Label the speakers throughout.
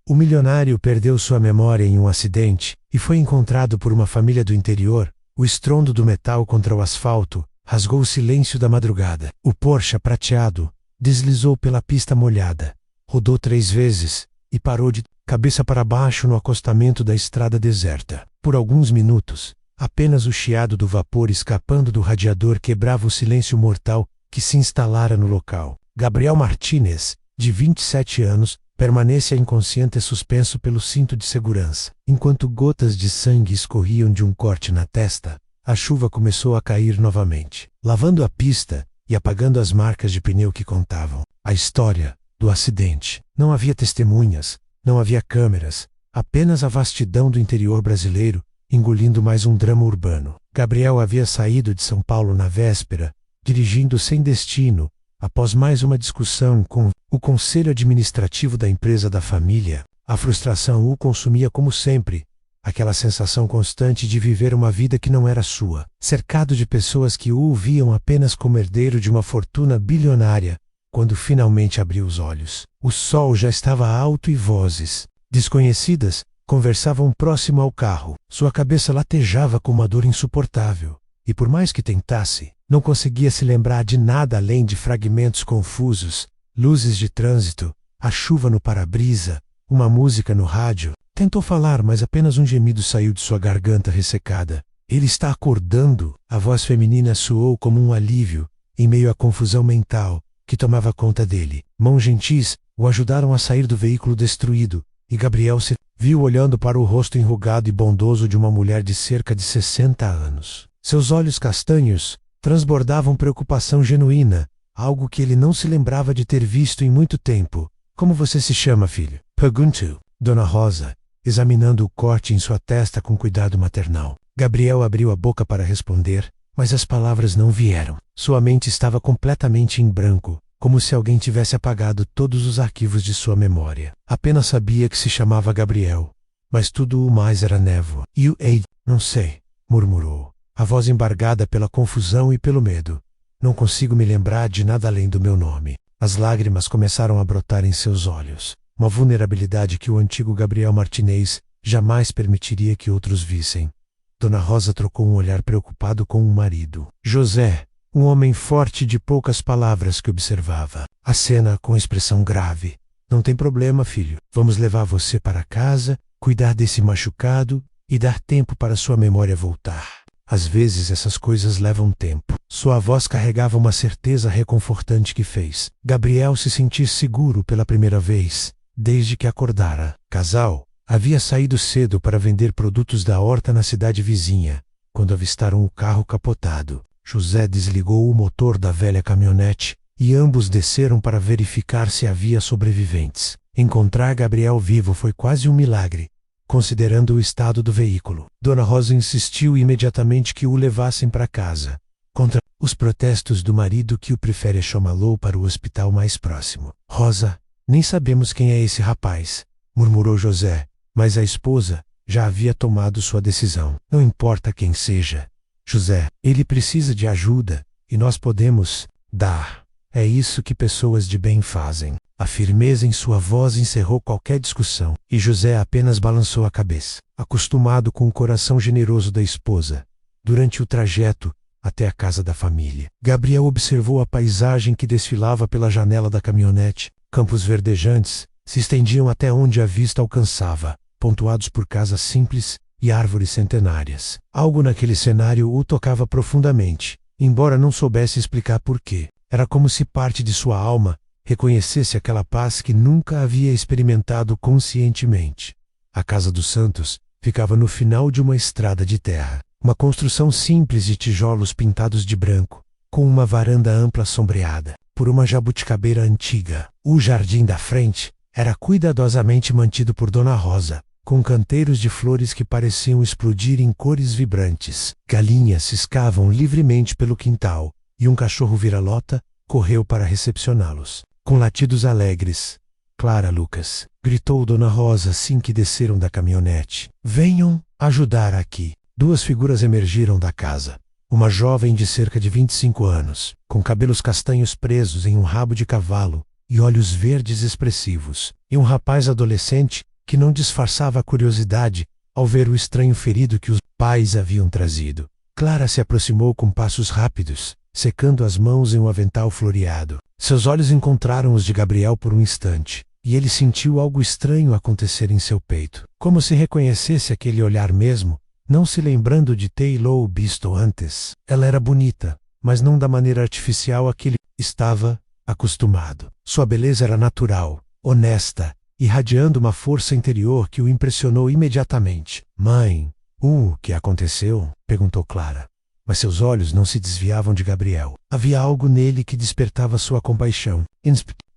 Speaker 1: O milionário perdeu sua memória em um acidente e foi encontrado por uma família do interior. O estrondo do metal contra o asfalto rasgou o silêncio da madrugada. O Porsche prateado deslizou pela pista molhada, rodou 3 vezes e parou de cabeça para baixo no acostamento da estrada deserta. Por alguns minutos, apenas o chiado do vapor escapando do radiador quebrava o silêncio mortal que se instalara no local. Gabriel Martínez, de 27 anos, permanece inconsciente e suspenso pelo cinto de segurança. Enquanto gotas de sangue escorriam de um corte na testa, a chuva começou a cair novamente, lavando a pista e apagando as marcas de pneu que contavam a história do acidente. Não havia testemunhas, não havia câmeras, apenas a vastidão do interior brasileiro, engolindo mais um drama urbano. Gabriel havia saído de São Paulo na véspera, dirigindo sem destino, após mais uma discussão com o conselho administrativo da empresa da família. A frustração o consumia como sempre, aquela sensação constante de viver uma vida que não era sua, cercado de pessoas que o viam apenas como herdeiro de uma fortuna bilionária. Quando finalmente abriu os olhos, o sol já estava alto e vozes desconhecidas conversavam próximo ao carro. Sua cabeça latejava com uma dor insuportável, e por mais que tentasse, não conseguia se lembrar de nada além de fragmentos confusos, luzes de trânsito, a chuva no para-brisa, uma música no rádio. Tentou falar, mas apenas um gemido saiu de sua garganta ressecada. Ele está acordando. A voz feminina soou como um alívio, em meio à confusão mental que tomava conta dele. Mãos gentis o ajudaram a sair do veículo destruído, e Gabriel se viu olhando para o rosto enrugado e bondoso de uma mulher de cerca de 60 anos. Seus olhos castanhos transbordavam preocupação genuína, algo que ele não se lembrava de ter visto em muito tempo. Como você se chama, filho? Perguntou Dona Rosa, examinando o corte em sua testa com cuidado maternal. Gabriel abriu a boca para responder, mas as palavras não vieram. Sua mente estava completamente em branco, como se alguém tivesse apagado todos os arquivos de sua memória. Apenas sabia que se chamava Gabriel, mas tudo o mais era névoa. Não sei, murmurou, a voz embargada pela confusão e pelo medo. Não consigo me lembrar de nada além do meu nome. As lágrimas começaram a brotar em seus olhos, uma vulnerabilidade que o antigo Gabriel Martínez jamais permitiria que outros vissem. Dona Rosa trocou um olhar preocupado com o marido. José, um homem forte de poucas palavras que observava a cena com expressão grave. Não tem problema, filho. Vamos levar você para casa, cuidar desse machucado e dar tempo para sua memória voltar. Às vezes essas coisas levam tempo. Sua voz carregava uma certeza reconfortante que fez Gabriel se sentir seguro pela primeira vez desde que acordara. Casal havia saído cedo para vender produtos da horta na cidade vizinha, quando avistaram o carro capotado. José desligou o motor da velha caminhonete e ambos desceram para verificar se havia sobreviventes. Encontrar Gabriel vivo foi quase um milagre, considerando o estado do veículo. Dona Rosa insistiu imediatamente que o levassem para casa, contra os protestos do marido que o prefere chamá-lo para o hospital mais próximo. Rosa, nem sabemos quem é esse rapaz, murmurou José, mas a esposa já havia tomado sua decisão. Não importa quem seja, José, ele precisa de ajuda e nós podemos dar. É isso que pessoas de bem fazem. A firmeza em sua voz encerrou qualquer discussão, e José apenas balançou a cabeça, acostumado com o coração generoso da esposa. Durante o trajeto até a casa da família, Gabriel observou a paisagem que desfilava pela janela da caminhonete. Campos verdejantes se estendiam até onde a vista alcançava, pontuados por casas simples e árvores centenárias. Algo naquele cenário o tocava profundamente, embora não soubesse explicar por quê. Era como se parte de sua alma reconhecesse aquela paz que nunca havia experimentado conscientemente. A casa dos Santos ficava no final de uma estrada de terra, uma construção simples de tijolos pintados de branco, com uma varanda ampla sombreada por uma jabuticabeira antiga. O jardim da frente era cuidadosamente mantido por Dona Rosa, com canteiros de flores que pareciam explodir em cores vibrantes. Galinhas ciscavam livremente pelo quintal, e um cachorro vira-lota correu para recepcioná-los, com latidos alegres. Clara Lucas, gritou Dona Rosa assim que desceram da caminhonete. Venham ajudar aqui. 2 figuras emergiram da casa. Uma jovem de cerca de 25 anos, com cabelos castanhos presos em um rabo de cavalo e olhos verdes expressivos, e um rapaz adolescente que não disfarçava a curiosidade ao ver o estranho ferido que os pais haviam trazido. Clara se aproximou com passos rápidos, secando as mãos em um avental floreado. Seus olhos encontraram os de Gabriel por um instante, e ele sentiu algo estranho acontecer em seu peito. Como se reconhecesse aquele olhar mesmo, não se lembrando de Taylor visto antes. Ela era bonita, mas não da maneira artificial a que ele estava acostumado. Sua beleza era natural, honesta, irradiando uma força interior que o impressionou imediatamente. Mãe, o que aconteceu? Perguntou Clara. Mas seus olhos não se desviavam de Gabriel. Havia algo nele que despertava sua compaixão.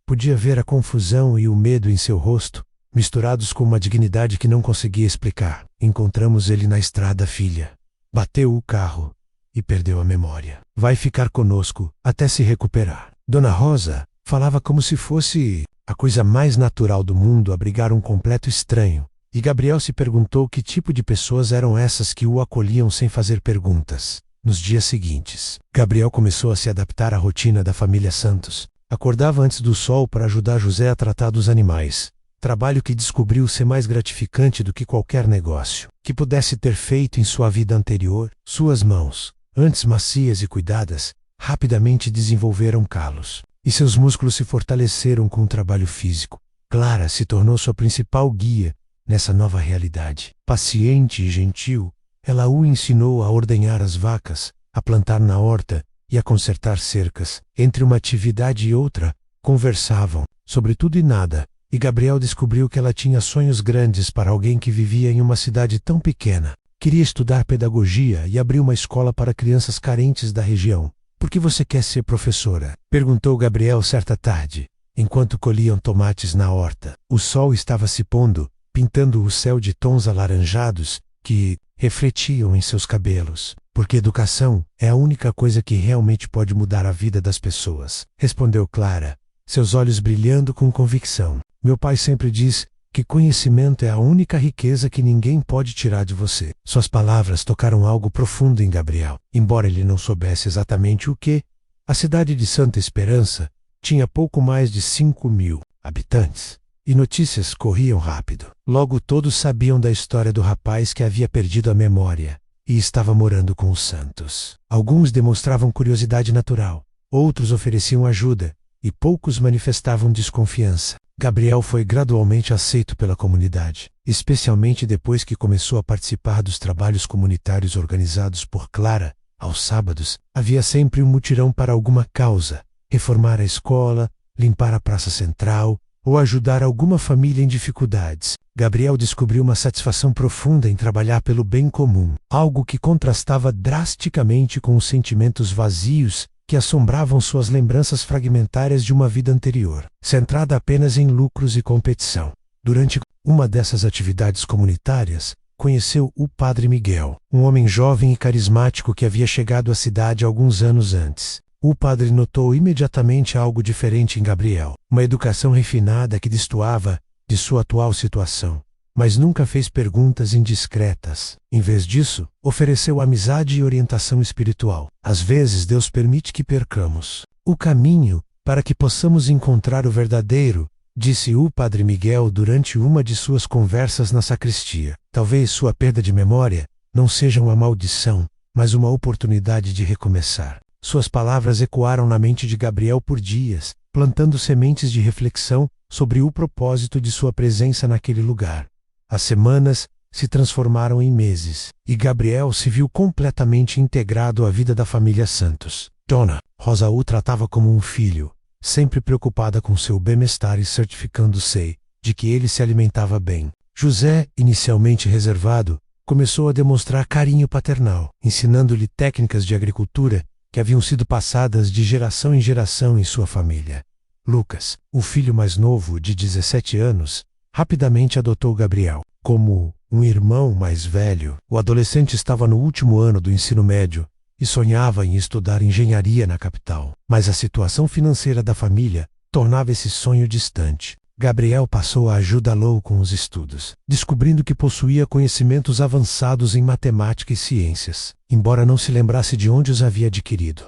Speaker 1: Podia ver a confusão e o medo em seu rosto, misturados com uma dignidade que não conseguia explicar. Encontramos ele na estrada, filha. Bateu o carro e perdeu a memória. Vai ficar conosco até se recuperar. Dona Rosa falava como se fosse a coisa mais natural do mundo abrigar um completo estranho, e Gabriel se perguntou que tipo de pessoas eram essas que o acolhiam sem fazer perguntas. Nos dias seguintes, Gabriel começou a se adaptar à rotina da família Santos. Acordava antes do sol para ajudar José a tratar dos animais, trabalho que descobriu ser mais gratificante do que qualquer negócio que pudesse ter feito em sua vida anterior. Suas mãos, antes macias e cuidadas, rapidamente desenvolveram calos, e seus músculos se fortaleceram com o trabalho físico. Clara se tornou sua principal guia nessa nova realidade. Paciente e gentil, ela o ensinou a ordenhar as vacas, a plantar na horta e a consertar cercas. Entre uma atividade e outra, conversavam sobre tudo e nada, e Gabriel descobriu que ela tinha sonhos grandes para alguém que vivia em uma cidade tão pequena. Queria estudar pedagogia e abrir uma escola para crianças carentes da região. Por que você quer ser professora? Perguntou Gabriel certa tarde, enquanto colhiam tomates na horta. O sol estava se pondo, pintando o céu de tons alaranjados que refletiam em seus cabelos. Porque educação é a única coisa que realmente pode mudar a vida das pessoas, respondeu Clara, seus olhos brilhando com convicção. Meu pai sempre diz que conhecimento é a única riqueza que ninguém pode tirar de você. Suas palavras tocaram algo profundo em Gabriel. Embora ele não soubesse exatamente o que, a cidade de Santa Esperança tinha pouco mais de 5.000 habitantes. E notícias corriam rápido. Logo todos sabiam da história do rapaz que havia perdido a memória e estava morando com os Santos. Alguns demonstravam curiosidade natural, outros ofereciam ajuda, e poucos manifestavam desconfiança. Gabriel foi gradualmente aceito pela comunidade, especialmente depois que começou a participar dos trabalhos comunitários organizados por Clara. Aos sábados, havia sempre um mutirão para alguma causa, reformar a escola, limpar a praça central, ou ajudar alguma família em dificuldades. Gabriel descobriu uma satisfação profunda em trabalhar pelo bem comum, algo que contrastava drasticamente com os sentimentos vazios que assombravam suas lembranças fragmentárias de uma vida anterior, centrada apenas em lucros e competição. Durante uma dessas atividades comunitárias, conheceu o Padre Miguel, um homem jovem e carismático que havia chegado à cidade alguns anos antes. O padre notou imediatamente algo diferente em Gabriel, uma educação refinada que destoava de sua atual situação, mas nunca fez perguntas indiscretas. Em vez disso, ofereceu amizade e orientação espiritual. Às vezes Deus permite que percamos o caminho para que possamos encontrar o verdadeiro, disse o Padre Miguel durante uma de suas conversas na sacristia. Talvez sua perda de memória não seja uma maldição, mas uma oportunidade de recomeçar. Suas palavras ecoaram na mente de Gabriel por dias, plantando sementes de reflexão sobre o propósito de sua presença naquele lugar. As semanas se transformaram em meses, e Gabriel se viu completamente integrado à vida da família Santos. Dona Rosa o tratava como um filho, sempre preocupada com seu bem-estar e certificando-se de que ele se alimentava bem. José, inicialmente reservado, começou a demonstrar carinho paternal, ensinando-lhe técnicas de agricultura que haviam sido passadas de geração em geração em sua família. Lucas, o filho mais novo, de 17 anos, rapidamente adotou Gabriel como um irmão mais velho. O adolescente estava no último ano do ensino médio e sonhava em estudar engenharia na capital. Mas a situação financeira da família tornava esse sonho distante. Gabriel passou a ajudá-lo com os estudos, descobrindo que possuía conhecimentos avançados em matemática e ciências, embora não se lembrasse de onde os havia adquirido.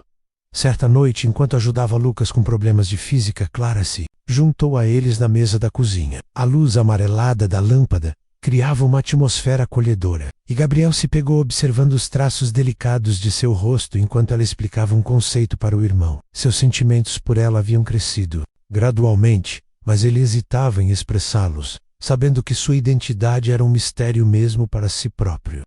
Speaker 1: Certa noite, enquanto ajudava Lucas com problemas de física, Clara se juntou a eles na mesa da cozinha. A luz amarelada da lâmpada criava uma atmosfera acolhedora, e Gabriel se pegou observando os traços delicados de seu rosto enquanto ela explicava um conceito para o irmão. Seus sentimentos por ela haviam crescido gradualmente, mas ele hesitava em expressá-los, sabendo que sua identidade era um mistério mesmo para si próprio.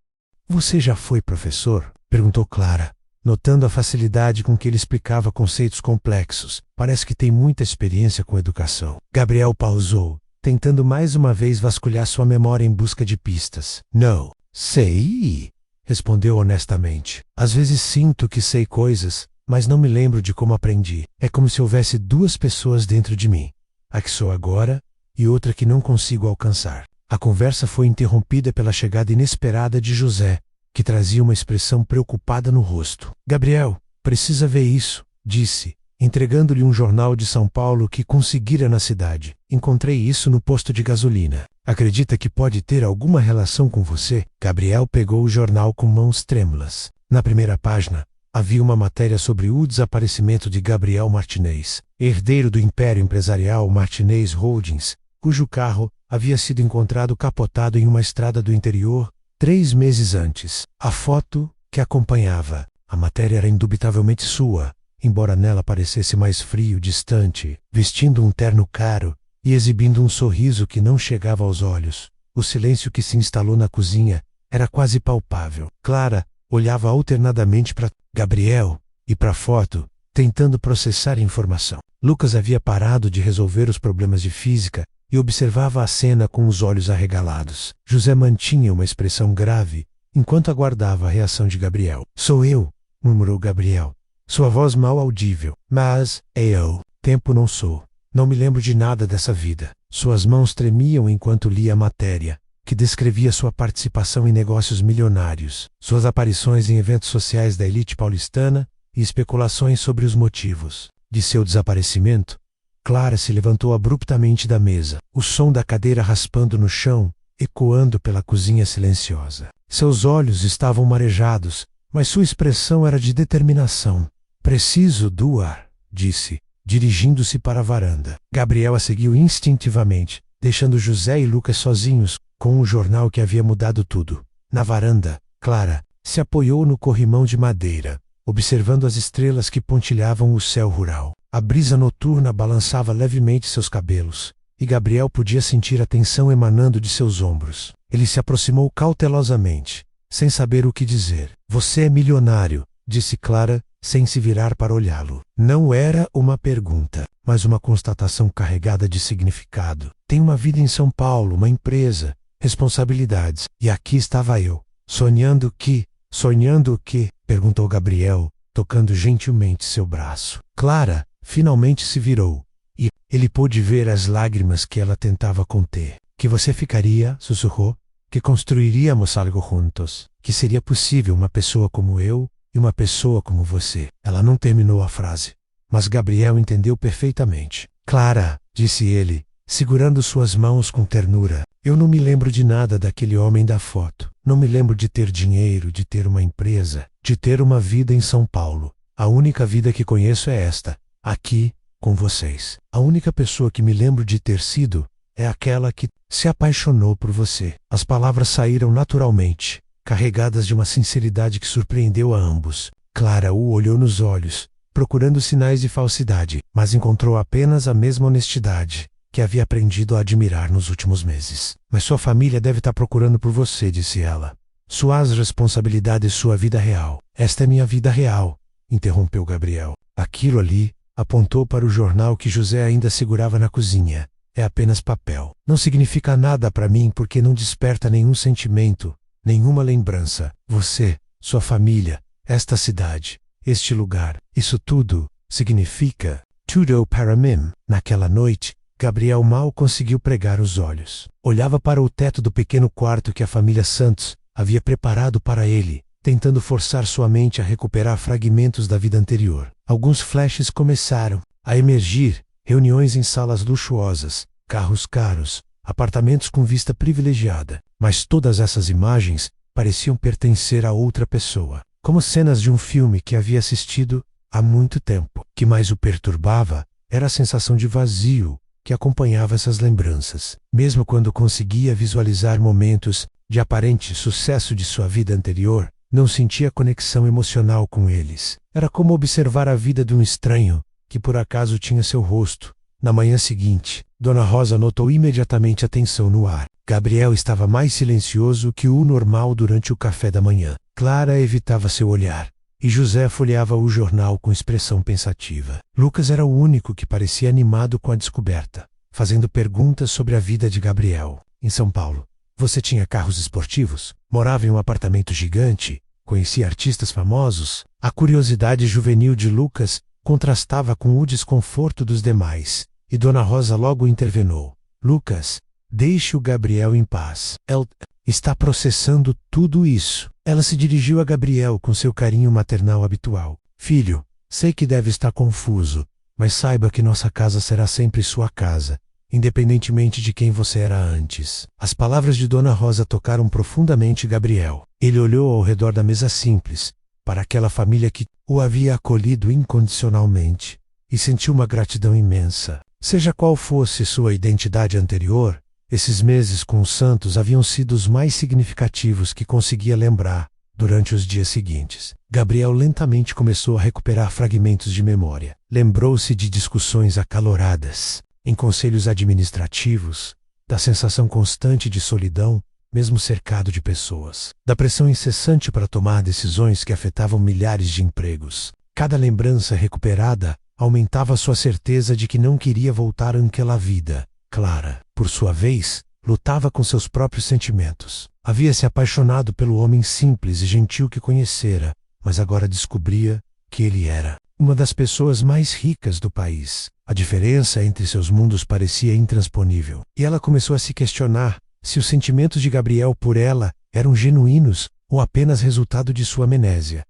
Speaker 1: "Você já foi professor?" perguntou Clara, notando a facilidade com que ele explicava conceitos complexos. "Parece que tem muita experiência com educação." Gabriel pausou, tentando mais uma vez vasculhar sua memória em busca de pistas. "Não sei", respondeu honestamente. "Às vezes sinto que sei coisas, mas não me lembro de como aprendi. É como se houvesse duas pessoas dentro de mim, a que sou agora e outra que não consigo alcançar." A conversa foi interrompida pela chegada inesperada de José, que trazia uma expressão preocupada no rosto. "Gabriel, precisa ver isso", disse, entregando-lhe um jornal de São Paulo que conseguira na cidade. "Encontrei isso no posto de gasolina. Acredita que pode ter alguma relação com você?" Gabriel pegou o jornal com mãos trêmulas. Na primeira página, havia uma matéria sobre o desaparecimento de Gabriel Martinez, herdeiro do império empresarial Martinez Holdings, cujo carro havia sido encontrado capotado em uma estrada do interior 3 meses antes. A foto que acompanhava a matéria era indubitavelmente sua, embora nela parecesse mais frio, distante, vestindo um terno caro e exibindo um sorriso que não chegava aos olhos. O silêncio que se instalou na cozinha era quase palpável. Clara olhava alternadamente para Gabriel e para a foto, tentando processar a informação. Lucas havia parado de resolver os problemas de física e observava a cena com os olhos arregalados. José mantinha uma expressão grave, enquanto aguardava a reação de Gabriel. "Sou eu", murmurou Gabriel, sua voz mal audível. "Mas, eu, tempo não sou. Não me lembro de nada dessa vida." Suas mãos tremiam enquanto lia a matéria, que descrevia sua participação em negócios milionários, suas aparições em eventos sociais da elite paulistana e especulações sobre os motivos de seu desaparecimento. Clara se levantou abruptamente da mesa, o som da cadeira raspando no chão, ecoando pela cozinha silenciosa. Seus olhos estavam marejados, mas sua expressão era de determinação. "Preciso do ar", disse, dirigindo-se para a varanda. Gabriel a seguiu instintivamente, deixando José e Lucas sozinhos, com o jornal que havia mudado tudo. Na varanda, Clara se apoiou no corrimão de madeira, observando as estrelas que pontilhavam o céu rural. A brisa noturna balançava levemente seus cabelos, e Gabriel podia sentir a tensão emanando de seus ombros. Ele se aproximou cautelosamente, sem saber o que dizer. "Você é milionário", disse Clara, sem se virar para olhá-lo. Não era uma pergunta, mas uma constatação carregada de significado. "Tem uma vida em São Paulo, uma empresa, responsabilidades, e aqui estava eu, sonhando que..." "Sonhando o quê?" perguntou Gabriel, tocando gentilmente seu braço. Clara finalmente se virou, e ele pôde ver as lágrimas que ela tentava conter. "Que você ficaria", sussurrou, "que construiríamos algo juntos, que seria possível uma pessoa como eu e uma pessoa como você." Ela não terminou a frase, mas Gabriel entendeu perfeitamente. "Clara", disse ele, segurando suas mãos com ternura, "eu não me lembro de nada daquele homem da foto. Não me lembro de ter dinheiro, de ter uma empresa, de ter uma vida em São Paulo. A única vida que conheço é esta, aqui, com vocês. A única pessoa que me lembro de ter sido é aquela que se apaixonou por você." As palavras saíram naturalmente, carregadas de uma sinceridade que surpreendeu a ambos. Clara o olhou nos olhos, procurando sinais de falsidade, mas encontrou apenas a mesma honestidade que havia aprendido a admirar nos últimos meses. "Mas sua família deve estar procurando por você", disse ela. "Suas responsabilidades, sua vida real." "Esta é minha vida real", interrompeu Gabriel. Aquilo ali, apontou para o jornal que José ainda segurava na cozinha. "É apenas papel. Não significa nada para mim porque não desperta nenhum sentimento, nenhuma lembrança. Você, sua família, esta cidade, este lugar, isso tudo significa tudo para mim." Naquela noite, Gabriel mal conseguiu pregar os olhos. Olhava para o teto do pequeno quarto que a família Santos havia preparado para ele, tentando forçar sua mente a recuperar fragmentos da vida anterior. Alguns flashes começaram a emergir: reuniões em salas luxuosas, carros caros, apartamentos com vista privilegiada. Mas todas essas imagens pareciam pertencer a outra pessoa, como cenas de um filme que havia assistido há muito tempo. O que mais o perturbava era a sensação de vazio que acompanhava essas lembranças. Mesmo quando conseguia visualizar momentos de aparente sucesso de sua vida anterior, não sentia conexão emocional com eles. Era como observar a vida de um estranho que por acaso tinha seu rosto. Na manhã seguinte, Dona Rosa notou imediatamente a tensão no ar. Gabriel estava mais silencioso que o normal durante o café da manhã. Clara evitava seu olhar, e José folheava o jornal com expressão pensativa. Lucas era o único que parecia animado com a descoberta, fazendo perguntas sobre a vida de Gabriel. Em São Paulo, você tinha carros esportivos? Morava em um apartamento gigante? Conhecia artistas famosos? A curiosidade juvenil de Lucas contrastava com o desconforto dos demais, e Dona Rosa logo intervenou. Lucas, deixe o Gabriel em paz. Ele está processando tudo isso. Ela se dirigiu a Gabriel com seu carinho maternal habitual. Filho, sei que deve estar confuso, mas saiba que nossa casa será sempre sua casa, independentemente de quem você era antes. As palavras de Dona Rosa tocaram profundamente Gabriel. Ele olhou ao redor da mesa simples, para aquela família que o havia acolhido incondicionalmente, e sentiu uma gratidão imensa. Seja qual fosse sua identidade anterior, esses meses com os santos haviam sido os mais significativos que conseguia lembrar durante os dias seguintes. Gabriel lentamente começou a recuperar fragmentos de memória. Lembrou-se de discussões acaloradas, em conselhos administrativos, da sensação constante de solidão, mesmo cercado de pessoas, da pressão incessante para tomar decisões que afetavam milhares de empregos. Cada lembrança recuperada aumentava sua certeza de que não queria voltar àquela vida. Clara, por sua vez, lutava com seus próprios sentimentos. Havia se apaixonado pelo homem simples e gentil que conhecera, mas agora descobria que ele era uma das pessoas mais ricas do país. A diferença entre seus mundos parecia intransponível, e ela começou a se questionar se os sentimentos de Gabriel por ela eram genuínos ou apenas resultado de sua amnésia.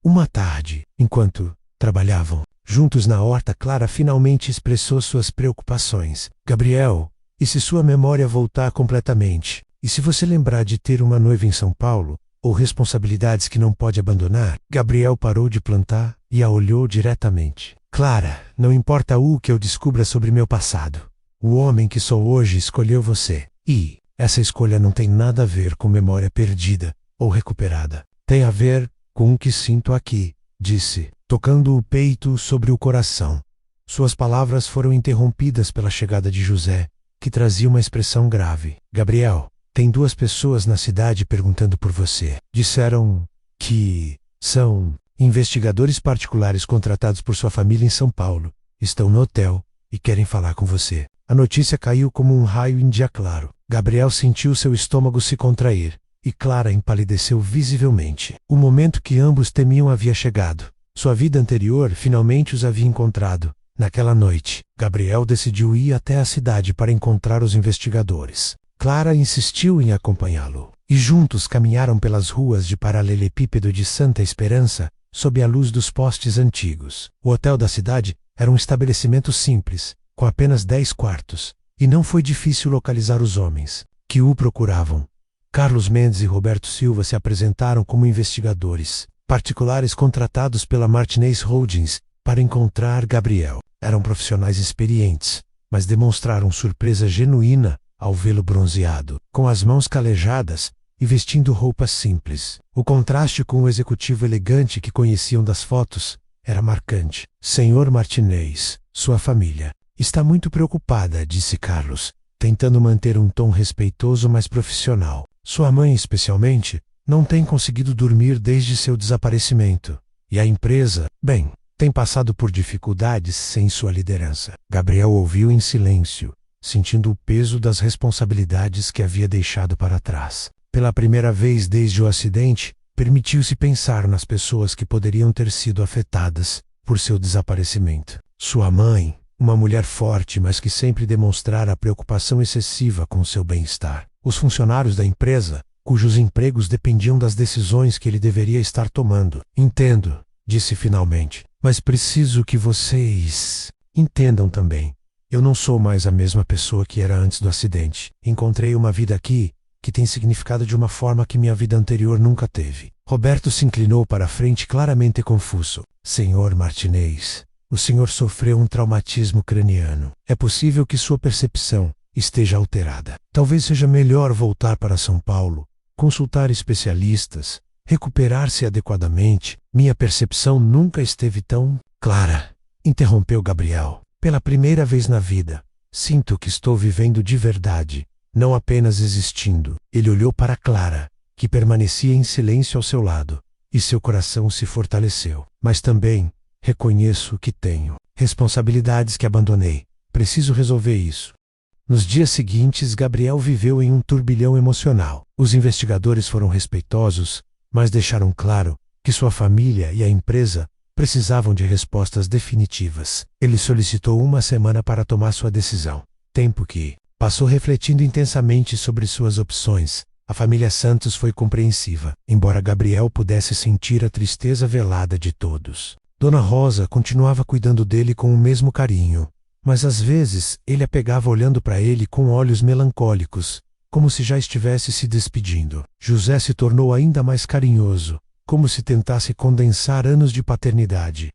Speaker 1: Uma tarde, enquanto trabalhavam juntos na horta, Clara finalmente expressou suas preocupações. Gabriel, e se sua memória voltar completamente? E se você lembrar de ter uma noiva em São Paulo? Ou responsabilidades que não pode abandonar? Gabriel parou de plantar e a olhou diretamente. Clara, não importa o que eu descubra sobre meu passado. O homem que sou hoje escolheu você. E essa escolha não tem nada a ver com memória perdida ou recuperada. Tem a ver com o que sinto aqui, disse, tocando o peito sobre o coração. Suas palavras foram interrompidas pela chegada de José, que trazia uma expressão grave. Gabriel, tem 2 pessoas na cidade perguntando por você. Disseram que são investigadores particulares contratados por sua família em São Paulo. Estão no hotel e querem falar com você. A notícia caiu como um raio em dia claro. Gabriel sentiu seu estômago se contrair, e Clara empalideceu visivelmente. O momento que ambos temiam havia chegado. Sua vida anterior finalmente os havia encontrado. Naquela noite, Gabriel decidiu ir até a cidade para encontrar os investigadores. Clara insistiu em acompanhá-lo, e juntos caminharam pelas ruas de paralelepípedo de Santa Esperança, sob a luz dos postes antigos. O hotel da cidade era um estabelecimento simples, com apenas 10 quartos, e não foi difícil localizar os homens que o procuravam. Carlos Mendes e Roberto Silva se apresentaram como investigadores particulares contratados pela Martinez Holdings para encontrar Gabriel. Eram profissionais experientes, mas demonstraram surpresa genuína ao vê-lo bronzeado, com as mãos calejadas e vestindo roupas simples. O contraste com o executivo elegante que conheciam das fotos era marcante. Senhor Martinez, sua família está muito preocupada, disse Carlos, tentando manter um tom respeitoso mas profissional. Sua mãe, especialmente, não tem conseguido dormir desde seu desaparecimento. E a empresa, bem, tem passado por dificuldades sem sua liderança. Gabriel ouviu em silêncio, sentindo o peso das responsabilidades que havia deixado para trás. Pela primeira vez desde o acidente, permitiu-se pensar nas pessoas que poderiam ter sido afetadas por seu desaparecimento. Sua mãe, uma mulher forte, mas que sempre demonstrara preocupação excessiva com seu bem-estar. Os funcionários da empresa, cujos empregos dependiam das decisões que ele deveria estar tomando. Entendo, disse finalmente, mas preciso que vocês entendam também. Eu não sou mais a mesma pessoa que era antes do acidente. Encontrei uma vida aqui que tem significado de uma forma que minha vida anterior nunca teve. Roberto se inclinou para a frente claramente confuso. Senhor Martinez, o senhor sofreu um traumatismo craniano. É possível que sua percepção esteja alterada. Talvez seja melhor voltar para São Paulo, consultar especialistas, recuperar-se adequadamente. Minha percepção nunca esteve tão clara, interrompeu Gabriel. Pela primeira vez na vida, sinto que estou vivendo de verdade, não apenas existindo. Ele olhou para Clara, que permanecia em silêncio ao seu lado, e seu coração se fortaleceu. Mas também reconheço que tenho responsabilidades que abandonei. Preciso resolver isso. Nos dias seguintes, Gabriel viveu em um turbilhão emocional. Os investigadores foram respeitosos, mas deixaram claro que sua família e a empresa precisavam de respostas definitivas. Ele solicitou uma semana para tomar sua decisão, tempo que passou refletindo intensamente sobre suas opções. A família Santos foi compreensiva, embora Gabriel pudesse sentir a tristeza velada de todos. Dona Rosa continuava cuidando dele com o mesmo carinho, mas às vezes ele a pegava olhando para ele com olhos melancólicos, como se já estivesse se despedindo. José se tornou ainda mais carinhoso, como se tentasse condensar anos de paternidade.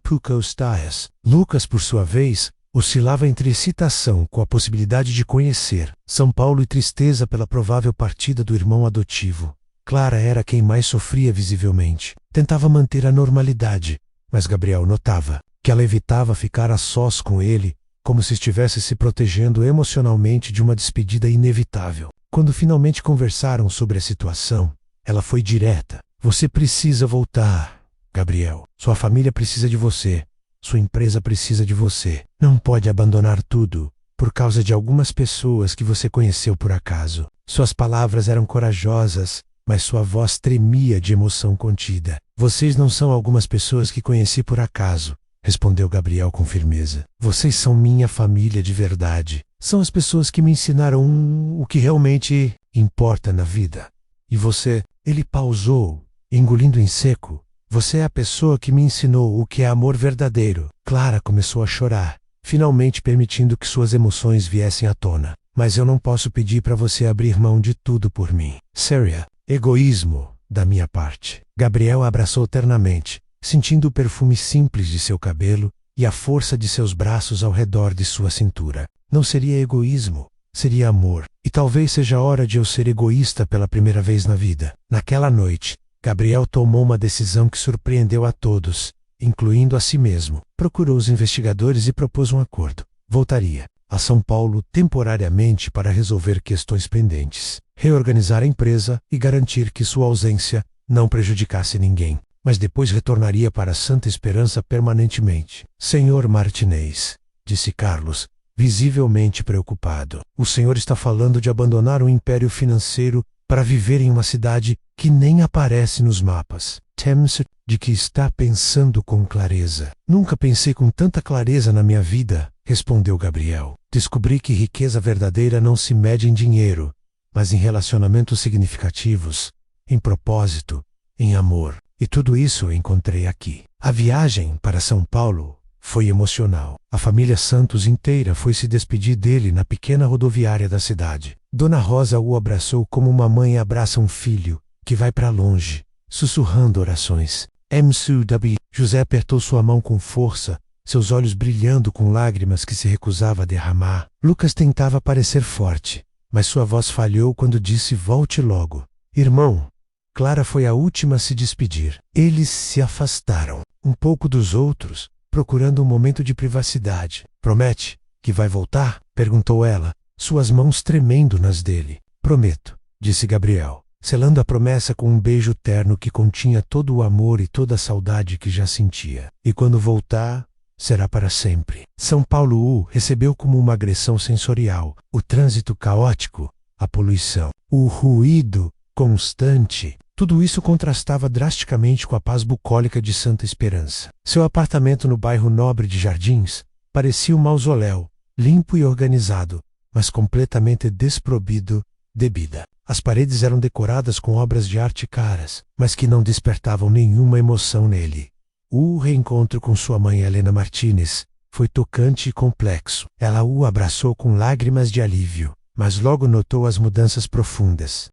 Speaker 1: Poucos dias. Lucas, por sua vez, oscilava entre excitação com a possibilidade de conhecer São Paulo e tristeza pela provável partida do irmão adotivo. Clara era quem mais sofria visivelmente. Tentava manter a normalidade, mas Gabriel notava que ela evitava ficar a sós com ele, como se estivesse se protegendo emocionalmente de uma despedida inevitável. Quando finalmente conversaram sobre a situação, ela foi direta. Você precisa voltar, Gabriel. Sua família precisa de você. Sua empresa precisa de você. Não pode abandonar tudo por causa de algumas pessoas que você conheceu por acaso. Suas palavras eram corajosas, mas sua voz tremia de emoção contida. Vocês não são algumas pessoas que conheci por acaso, respondeu Gabriel com firmeza. Vocês são minha família de verdade. São as pessoas que me ensinaram o que realmente importa na vida. E você, ele pausou, engolindo em seco. Você é a pessoa que me ensinou o que é amor verdadeiro. Clara começou a chorar, finalmente permitindo que suas emoções viessem à tona. Mas eu não posso pedir para você abrir mão de tudo por mim. Seria egoísmo da minha parte. Gabriel a abraçou ternamente, sentindo o perfume simples de seu cabelo e a força de seus braços ao redor de sua cintura. Não seria egoísmo, seria amor. E talvez seja a hora de eu ser egoísta pela primeira vez na vida. Naquela noite, Gabriel tomou uma decisão que surpreendeu a todos, incluindo a si mesmo. Procurou os investigadores e propôs um acordo. Voltaria a São Paulo temporariamente para resolver questões pendentes, reorganizar a empresa e garantir que sua ausência não prejudicasse ninguém. Mas depois retornaria para Santa Esperança permanentemente. Senhor Martinez, disse Carlos, visivelmente preocupado. O senhor está falando de abandonar um império financeiro para viver em uma cidade que nem aparece nos mapas. Temo-se de que está pensando com clareza. Nunca pensei com tanta clareza na minha vida, respondeu Gabriel. Descobri que riqueza verdadeira não se mede em dinheiro, mas em relacionamentos significativos, em propósito, em amor. E tudo isso eu encontrei aqui. A viagem para São Paulo foi emocional. A família Santos inteira foi se despedir dele na pequena rodoviária da cidade. Dona Rosa o abraçou como uma mãe abraça um filho que vai para longe, sussurrando orações. MCW. José apertou sua mão com força, seus olhos brilhando com lágrimas que se recusava a derramar. Lucas tentava parecer forte, mas sua voz falhou quando disse: volte logo. Irmão. Clara foi a última a se despedir. Eles se afastaram um pouco dos outros, procurando um momento de privacidade. Promete que vai voltar? Perguntou ela, suas mãos tremendo nas dele. Prometo, disse Gabriel, selando a promessa com um beijo terno que continha todo o amor e toda a saudade que já sentia. E quando voltar, será para sempre. São Paulo o recebeu como uma agressão sensorial. O trânsito caótico, a poluição, o ruído constante. Tudo isso contrastava drasticamente com a paz bucólica de Santa Esperança. Seu apartamento no bairro nobre de Jardins parecia um mausoléu, limpo e organizado, mas completamente desprovido de vida. As paredes eram decoradas com obras de arte caras, mas que não despertavam nenhuma emoção nele. O reencontro com sua mãe Helena Martinez foi tocante e complexo. Ela o abraçou com lágrimas de alívio, mas logo notou as mudanças profundas.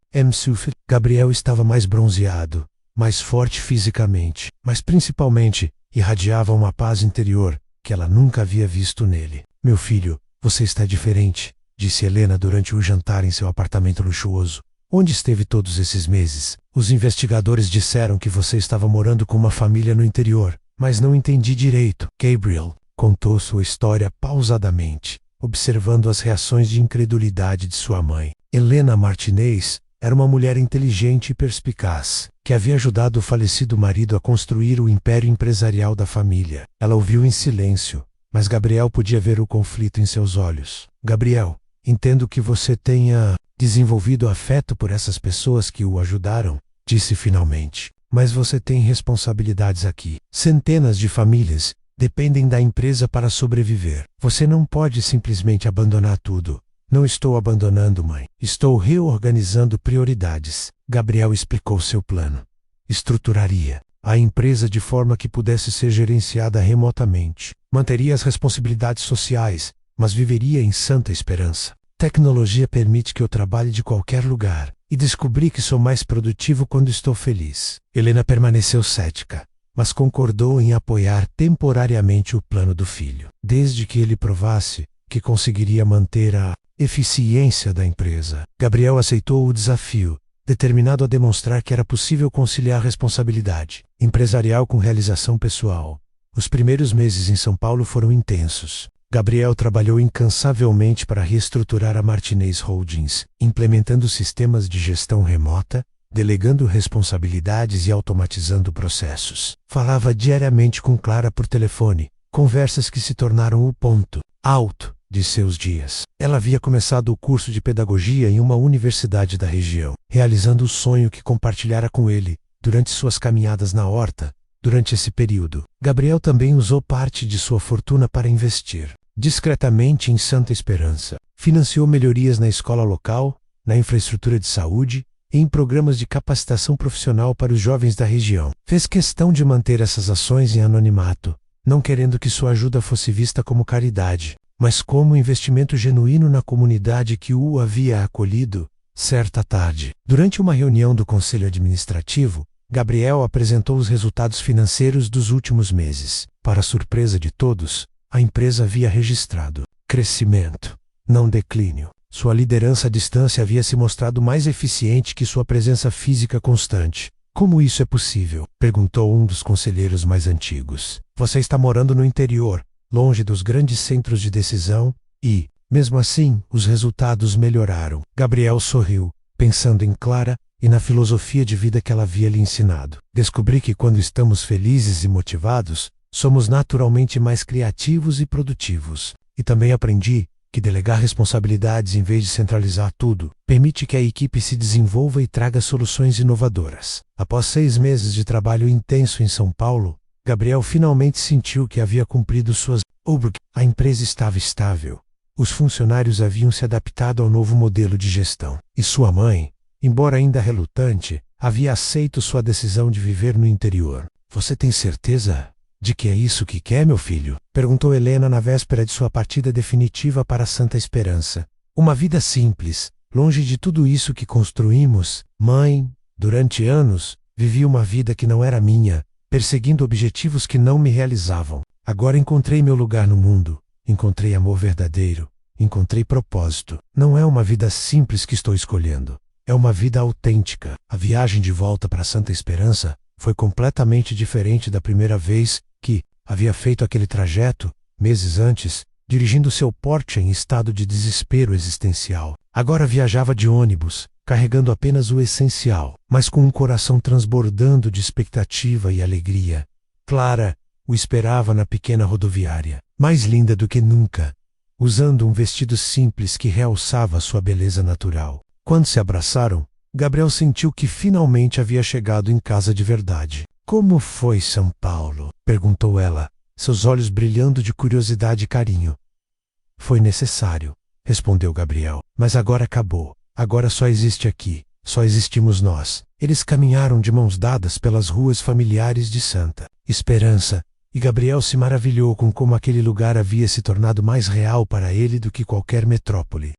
Speaker 1: Gabriel estava mais bronzeado, mais forte fisicamente, mas principalmente irradiava uma paz interior que ela nunca havia visto nele. Meu filho, você está diferente, disse Helena durante o jantar em seu apartamento luxuoso. Onde esteve todos esses meses? Os investigadores disseram que você estava morando com uma família no interior, mas não entendi direito. Gabriel contou sua história pausadamente, observando as reações de incredulidade de sua mãe. Helena Martinez era uma mulher inteligente e perspicaz, que havia ajudado o falecido marido a construir o império empresarial da família. Ela ouviu em silêncio, mas Gabriel podia ver o conflito em seus olhos. Gabriel, entendo que você tenha desenvolvido afeto por essas pessoas que o ajudaram, disse finalmente. Mas você tem responsabilidades aqui. Centenas de famílias dependem da empresa para sobreviver. Você não pode simplesmente abandonar tudo. Não estou abandonando, mãe. Estou reorganizando prioridades. Gabriel explicou seu plano. Estruturaria a empresa de forma que pudesse ser gerenciada remotamente. Manteria as responsabilidades sociais, mas viveria em santa esperança. Tecnologia permite que eu trabalhe de qualquer lugar, e descobri que sou mais produtivo quando estou feliz. Helena permaneceu cética, mas concordou em apoiar temporariamente o plano do filho, desde que ele provasse que conseguiria manter a eficiência da empresa. Gabriel aceitou o desafio, determinado a demonstrar que era possível conciliar responsabilidade empresarial com realização pessoal. Os primeiros meses em São Paulo foram intensos. Gabriel trabalhou incansavelmente para reestruturar a Martinez Holdings, implementando sistemas de gestão remota, delegando responsabilidades e automatizando processos. Falava diariamente com Clara por telefone, conversas que se tornaram o ponto alto de seus dias. Ela havia começado o curso de pedagogia em uma universidade da região, realizando o sonho que compartilhara com ele durante suas caminhadas na horta. Durante esse período, Gabriel também usou parte de sua fortuna para investir discretamente em Santa Esperança. Financiou melhorias na escola local, na infraestrutura de saúde e em programas de capacitação profissional para os jovens da região. Fez questão de manter essas ações em anonimato, não querendo que sua ajuda fosse vista como caridade, mas como investimento genuíno na comunidade que o havia acolhido. Certa tarde, durante uma reunião do Conselho Administrativo, Gabriel apresentou os resultados financeiros dos últimos meses. Para surpresa de todos, a empresa havia registrado crescimento, não declínio. Sua liderança à distância havia se mostrado mais eficiente que sua presença física constante. Como isso é possível? Perguntou um dos conselheiros mais antigos. Você está morando no interior, longe dos grandes centros de decisão, e, mesmo assim, os resultados melhoraram. Gabriel sorriu, pensando em Clara e na filosofia de vida que ela havia lhe ensinado. Descobri que quando estamos felizes e motivados, somos naturalmente mais criativos e produtivos. E também aprendi que delegar responsabilidades em vez de centralizar tudo, permite que a equipe se desenvolva e traga soluções inovadoras. Após 6 meses de trabalho intenso em São Paulo, Gabriel finalmente sentiu que havia cumprido suas obrigações. A empresa estava estável. Os funcionários haviam se adaptado ao novo modelo de gestão. E sua mãe, embora ainda relutante, havia aceito sua decisão de viver no interior. Você tem certeza de que é isso que quer, meu filho? Perguntou Helena na véspera de sua partida definitiva para Santa Esperança. Uma vida simples, longe de tudo isso que construímos. Mãe, durante anos, vivi uma vida que não era minha, perseguindo objetivos que não me realizavam. Agora encontrei meu lugar no mundo, encontrei amor verdadeiro, encontrei propósito. Não é uma vida simples que estou escolhendo, é uma vida autêntica. A viagem de volta para Santa Esperança foi completamente diferente da primeira vez que havia feito aquele trajeto, meses antes, dirigindo seu Porsche em estado de desespero existencial. Agora viajava de ônibus, carregando apenas o essencial, mas com um coração transbordando de expectativa e alegria. Clara o esperava na pequena rodoviária, mais linda do que nunca, usando um vestido simples que realçava sua beleza natural. Quando se abraçaram, Gabriel sentiu que finalmente havia chegado em casa de verdade. Como foi São Paulo? Perguntou ela, seus olhos brilhando de curiosidade e carinho. Foi necessário, respondeu Gabriel, mas agora acabou. Agora só existe aqui, só existimos nós. Eles caminharam de mãos dadas pelas ruas familiares de Santa Esperança, e Gabriel se maravilhou com como aquele lugar havia se tornado mais real para ele do que qualquer metrópole.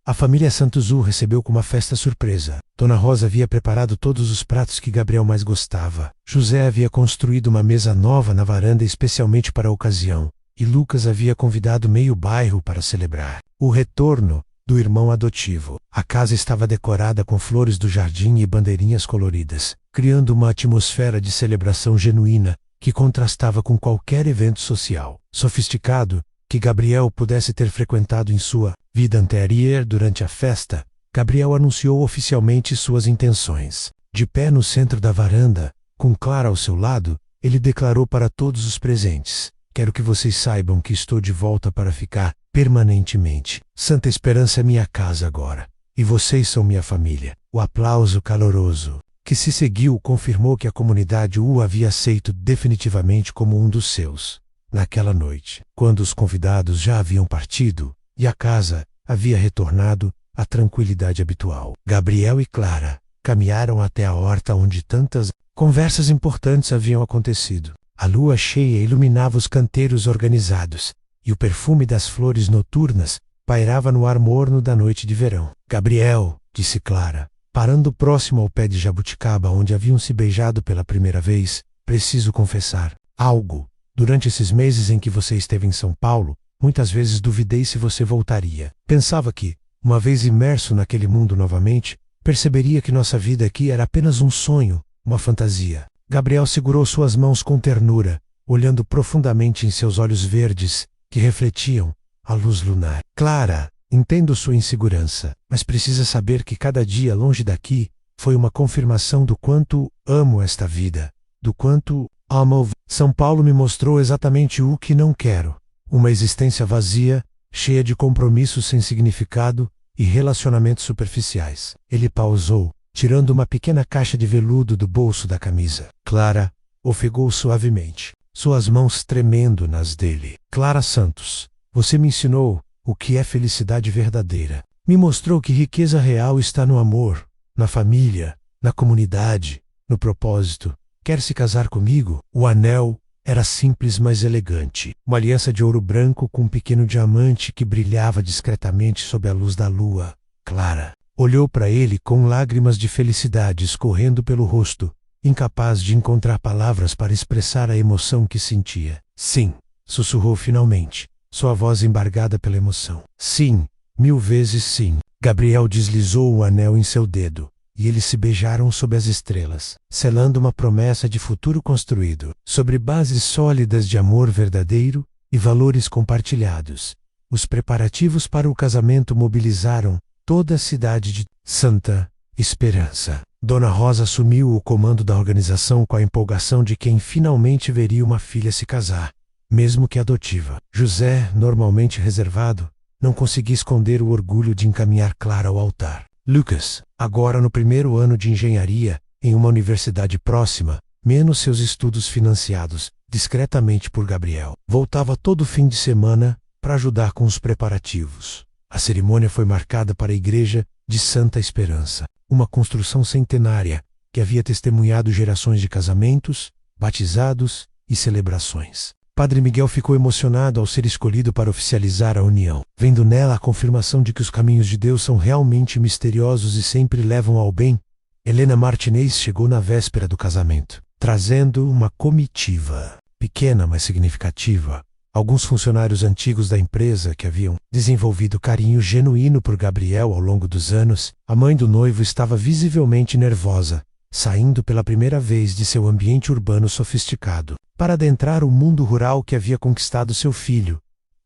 Speaker 1: A família Santuzu recebeu com uma festa surpresa. Dona Rosa havia preparado todos os pratos que Gabriel mais gostava. José havia construído uma mesa nova na varanda especialmente para a ocasião, e Lucas havia convidado meio bairro para celebrar o retorno do irmão adotivo. A casa estava decorada com flores do jardim e bandeirinhas coloridas, criando uma atmosfera de celebração genuína que contrastava com qualquer evento social sofisticado que Gabriel pudesse ter frequentado em sua vida anterior. Durante a festa, Gabriel anunciou oficialmente suas intenções. De pé no centro da varanda, com Clara ao seu lado, ele declarou para todos os presentes: "Quero que vocês saibam que estou de volta para ficar permanentemente. Santa Esperança é minha casa agora, e vocês são minha família." O aplauso caloroso que se seguiu confirmou que a comunidade o havia aceito definitivamente como um dos seus. Naquela noite, quando os convidados já haviam partido e a casa havia retornado à tranquilidade habitual, Gabriel e Clara caminharam até a horta onde tantas conversas importantes haviam acontecido. A lua cheia iluminava os canteiros organizados, e o perfume das flores noturnas pairava no ar morno da noite de verão. "Gabriel", disse Clara, parando próximo ao pé de jabuticaba onde haviam se beijado pela primeira vez, "preciso confessar algo. Durante esses meses em que você esteve em São Paulo, muitas vezes duvidei se você voltaria. Pensava que, uma vez imerso naquele mundo novamente, perceberia que nossa vida aqui era apenas um sonho, uma fantasia." Gabriel segurou suas mãos com ternura, olhando profundamente em seus olhos verdes, que refletiam a luz lunar. "Clara, entendo sua insegurança, mas precisa saber que cada dia longe daqui foi uma confirmação do quanto amo esta vida, do quanto amo. São Paulo me mostrou exatamente o que não quero: uma existência vazia, cheia de compromissos sem significado e relacionamentos superficiais." Ele pausou, tirando uma pequena caixa de veludo do bolso da camisa. Clara ofegou suavemente, suas mãos tremendo nas dele. "Clara Santos, você me ensinou o que é felicidade verdadeira. Me mostrou que riqueza real está no amor, na família, na comunidade, no propósito. Quer se casar comigo?" O anel era simples, mas elegante. Uma aliança de ouro branco com um pequeno diamante que brilhava discretamente sob a luz da lua. Clara olhou para ele com lágrimas de felicidade escorrendo pelo rosto, incapaz de encontrar palavras para expressar a emoção que sentia. "Sim", sussurrou finalmente, sua voz embargada pela emoção. "Sim, 1000 vezes sim." Gabriel deslizou o anel em seu dedo, e eles se beijaram sob as estrelas, selando uma promessa de futuro construído sobre bases sólidas de amor verdadeiro e valores compartilhados. Os preparativos para o casamento mobilizaram toda a cidade de Santa Esperança. Dona Rosa assumiu o comando da organização com a empolgação de quem finalmente veria uma filha se casar, mesmo que adotiva. José, normalmente reservado, não conseguia esconder o orgulho de encaminhar Clara ao altar. Lucas, agora no primeiro ano de engenharia, em uma universidade próxima, menos seus estudos financiados discretamente por Gabriel, voltava todo fim de semana para ajudar com os preparativos. A cerimônia foi marcada para a igreja de Santa Esperança, uma construção centenária que havia testemunhado gerações de casamentos, batizados e celebrações. Padre Miguel ficou emocionado ao ser escolhido para oficializar a união, vendo nela a confirmação de que os caminhos de Deus são realmente misteriosos e sempre levam ao bem. Helena Martinez chegou na véspera do casamento, trazendo uma comitiva, pequena mas significativa. Alguns funcionários antigos da empresa que haviam desenvolvido carinho genuíno por Gabriel ao longo dos anos. A mãe do noivo estava visivelmente nervosa, saindo pela primeira vez de seu ambiente urbano sofisticado, para adentrar o mundo rural que havia conquistado seu filho.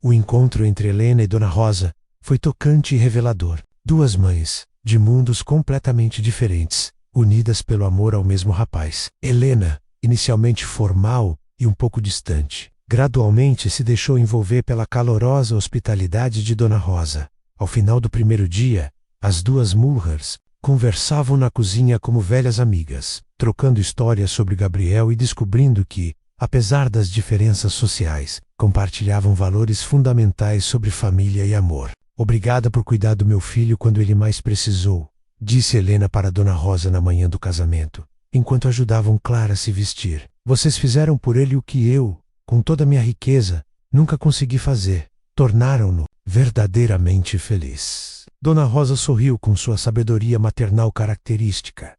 Speaker 1: O encontro entre Helena e Dona Rosa foi tocante e revelador. Duas mães, de mundos completamente diferentes, unidas pelo amor ao mesmo rapaz. Helena, inicialmente formal e um pouco distante, gradualmente se deixou envolver pela calorosa hospitalidade de Dona Rosa. Ao final do primeiro dia, as duas Mulhers conversavam na cozinha como velhas amigas, trocando histórias sobre Gabriel e descobrindo que, apesar das diferenças sociais, compartilhavam valores fundamentais sobre família e amor. "Obrigada por cuidar do meu filho quando ele mais precisou", disse Helena para Dona Rosa na manhã do casamento, enquanto ajudavam Clara a se vestir. "Vocês fizeram por ele o que eu, com toda a minha riqueza, nunca consegui fazer. Tornaram-no verdadeiramente feliz. Dona Rosa sorriu com sua sabedoria maternal característica.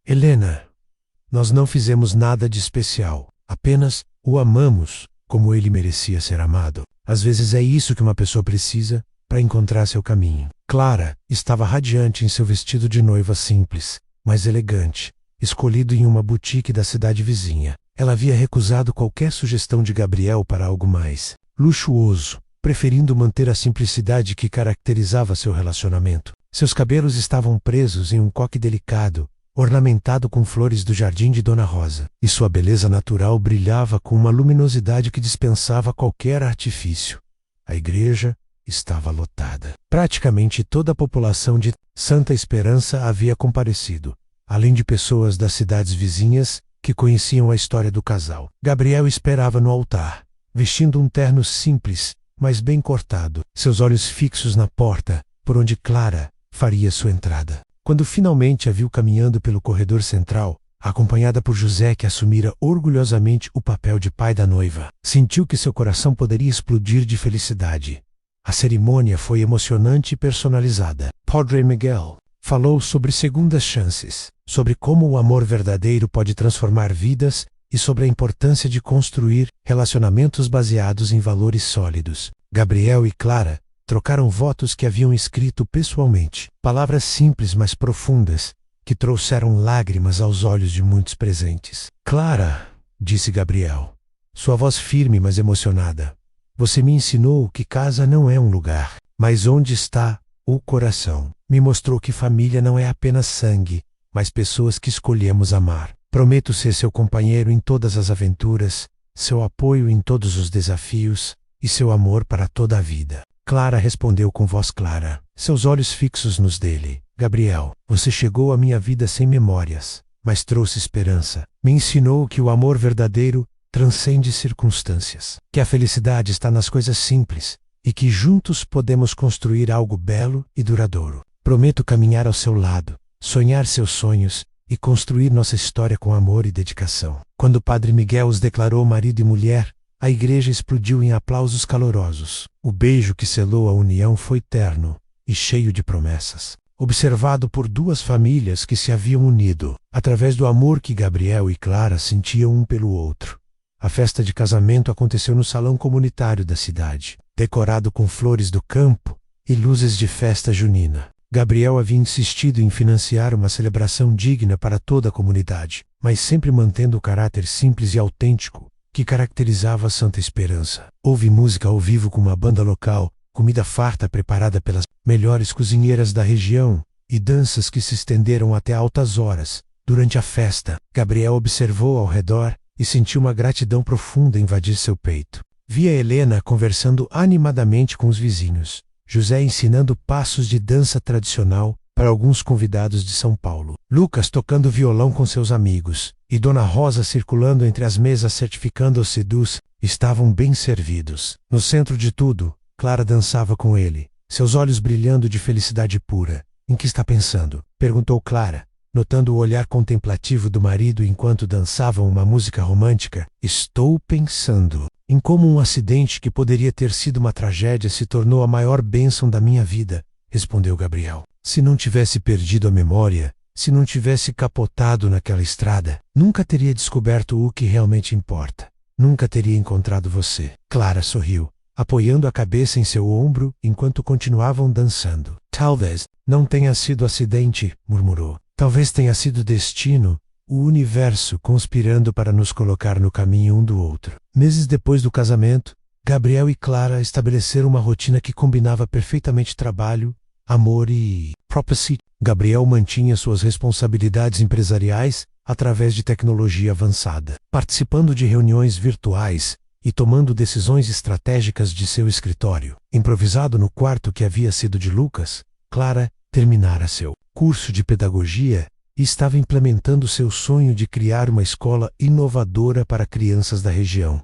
Speaker 1: Helena, nós não fizemos nada de especial, apenas o amamos como ele merecia ser amado. Às vezes é isso que uma pessoa precisa para encontrar seu caminho. Clara estava radiante em seu vestido de noiva simples, mas elegante, escolhido em uma boutique da cidade vizinha. Ela havia recusado qualquer sugestão de Gabriel para algo mais luxuoso, preferindo manter a simplicidade que caracterizava seu relacionamento. Seus cabelos estavam presos em um coque delicado, ornamentado com flores do jardim de Dona Rosa, e sua beleza natural brilhava com uma luminosidade que dispensava qualquer artifício. A igreja estava lotada. Praticamente toda a população de Santa Esperança havia comparecido, além de pessoas das cidades vizinhas que conheciam a história do casal. Gabriel esperava no altar, vestindo um terno simples, mas bem cortado, seus olhos fixos na porta, por onde Clara faria sua entrada. Quando finalmente a viu caminhando pelo corredor central, acompanhada por José, que assumira orgulhosamente o papel de pai da noiva, sentiu que seu coração poderia explodir de felicidade. A cerimônia foi emocionante e personalizada. Padre Miguel falou sobre segundas chances, sobre como o amor verdadeiro pode transformar vidas e sobre a importância de construir relacionamentos baseados em valores sólidos. Gabriel e Clara trocaram votos que haviam escrito pessoalmente, palavras simples mas profundas, que trouxeram lágrimas aos olhos de muitos presentes. Clara, disse Gabriel, sua voz firme mas emocionada, você me ensinou que casa não é um lugar, mas onde está o coração. Me mostrou que família não é apenas sangue, mas pessoas que escolhemos amar. Prometo ser seu companheiro em todas as aventuras, seu apoio em todos os desafios e seu amor para toda a vida. Clara respondeu com voz clara, seus olhos fixos nos dele. Gabriel, você chegou à minha vida sem memórias, mas trouxe esperança. Me ensinou que o amor verdadeiro transcende circunstâncias, que a felicidade está nas coisas simples e que juntos podemos construir algo belo e duradouro. Prometo caminhar ao seu lado, sonhar seus sonhos e construir nossa história com amor e dedicação. Quando o Padre Miguel os declarou marido e mulher, a igreja explodiu em aplausos calorosos. O beijo que selou a união foi terno e cheio de promessas, observado por duas famílias que se haviam unido, através do amor que Gabriel e Clara sentiam um pelo outro. A festa de casamento aconteceu no salão comunitário da cidade, decorado com flores do campo e luzes de festa junina. Gabriel havia insistido em financiar uma celebração digna para toda a comunidade, mas sempre mantendo o caráter simples e autêntico que caracterizava Santa Esperança. Houve música ao vivo com uma banda local, comida farta preparada pelas melhores cozinheiras da região e danças que se estenderam até altas horas. Durante a festa, Gabriel observou ao redor e sentiu uma gratidão profunda invadir seu peito. Via Helena conversando animadamente com os vizinhos, José ensinando passos de dança tradicional para alguns convidados de São Paulo, Lucas tocando violão com seus amigos, e Dona Rosa circulando entre as mesas certificando os seduz, estavam bem servidos. No centro de tudo, Clara dançava com ele, seus olhos brilhando de felicidade pura. Em que está pensando? Perguntou Clara, notando o olhar contemplativo do marido enquanto dançavam uma música romântica. Estou pensando em como um acidente que poderia ter sido uma tragédia se tornou a maior bênção da minha vida, respondeu Gabriel. Se não tivesse perdido a memória, se não tivesse capotado naquela estrada, nunca teria descoberto o que realmente importa. Nunca teria encontrado você. Clara sorriu, apoiando a cabeça em seu ombro enquanto continuavam dançando. Talvez não tenha sido acidente, murmurou. Talvez tenha sido destino, o universo conspirando para nos colocar no caminho um do outro. Meses depois do casamento, Gabriel e Clara estabeleceram uma rotina que combinava perfeitamente trabalho, amor e propósito. Gabriel mantinha suas responsabilidades empresariais através de tecnologia avançada, participando de reuniões virtuais e tomando decisões estratégicas de seu escritório. Improvisado no quarto que havia sido de Lucas, Clara terminara seu curso de pedagogia e estava implementando seu sonho de criar uma escola inovadora para crianças da região.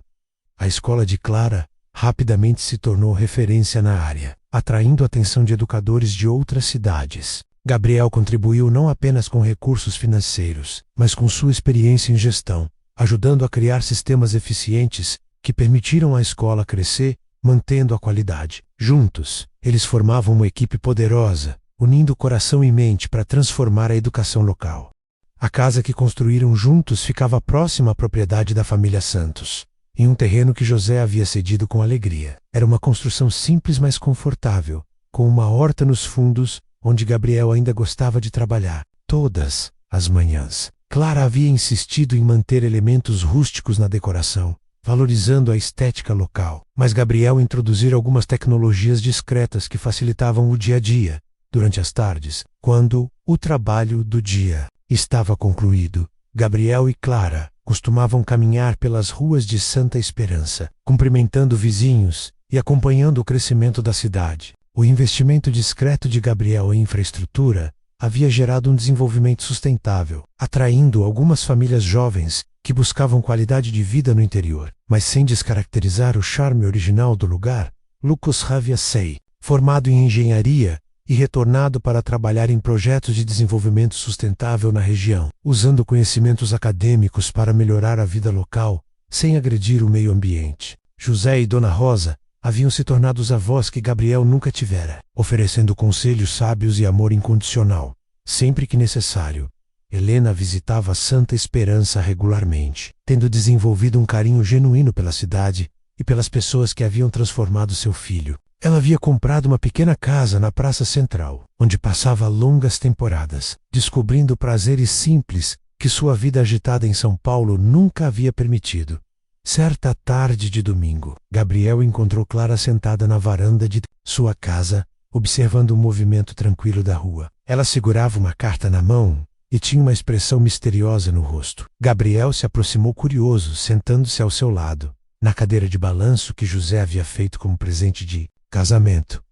Speaker 1: A escola de Clara rapidamente se tornou referência na área, atraindo a atenção de educadores de outras cidades. Gabriel contribuiu não apenas com recursos financeiros, mas com sua experiência em gestão, ajudando a criar sistemas eficientes que permitiram à escola crescer mantendo a qualidade. Juntos, eles formavam uma equipe poderosa, unindo coração e mente para transformar a educação local. A casa que construíram juntos ficava próxima à propriedade da família Santos, em um terreno que José havia cedido com alegria. Era uma construção simples, mas confortável, com uma horta nos fundos, onde Gabriel ainda gostava de trabalhar. Todas as manhãs, Clara havia insistido em manter elementos rústicos na decoração, valorizando a estética local. Mas Gabriel introduziu algumas tecnologias discretas que facilitavam o dia a dia. Durante as tardes, quando o trabalho do dia estava concluído, Gabriel e Clara costumavam caminhar pelas ruas de Santa Esperança, cumprimentando vizinhos e acompanhando o crescimento da cidade. O investimento discreto de Gabriel em infraestrutura havia gerado um desenvolvimento sustentável, atraindo algumas famílias jovens que buscavam qualidade de vida no interior, mas sem descaracterizar o charme original do lugar. Lucas Raviasei, formado em engenharia e retornado para trabalhar em projetos de desenvolvimento sustentável na região, usando conhecimentos acadêmicos para melhorar a vida local, sem agredir o meio ambiente. José e Dona Rosa haviam se tornado os avós que Gabriel nunca tivera, oferecendo conselhos sábios e amor incondicional. Sempre que necessário, Helena visitava Santa Esperança regularmente, tendo desenvolvido um carinho genuíno pela cidade e pelas pessoas que haviam transformado seu filho. Ela havia comprado uma pequena casa na Praça Central, onde passava longas temporadas, descobrindo prazeres simples que sua vida agitada em São Paulo nunca havia permitido. Certa tarde de domingo, Gabriel encontrou Clara sentada na varanda de sua casa, observando o movimento tranquilo da rua. Ela segurava uma carta na mão e tinha uma expressão misteriosa no rosto. Gabriel se aproximou curioso, sentando-se ao seu lado, na cadeira de balanço que José havia feito como presente de casamento.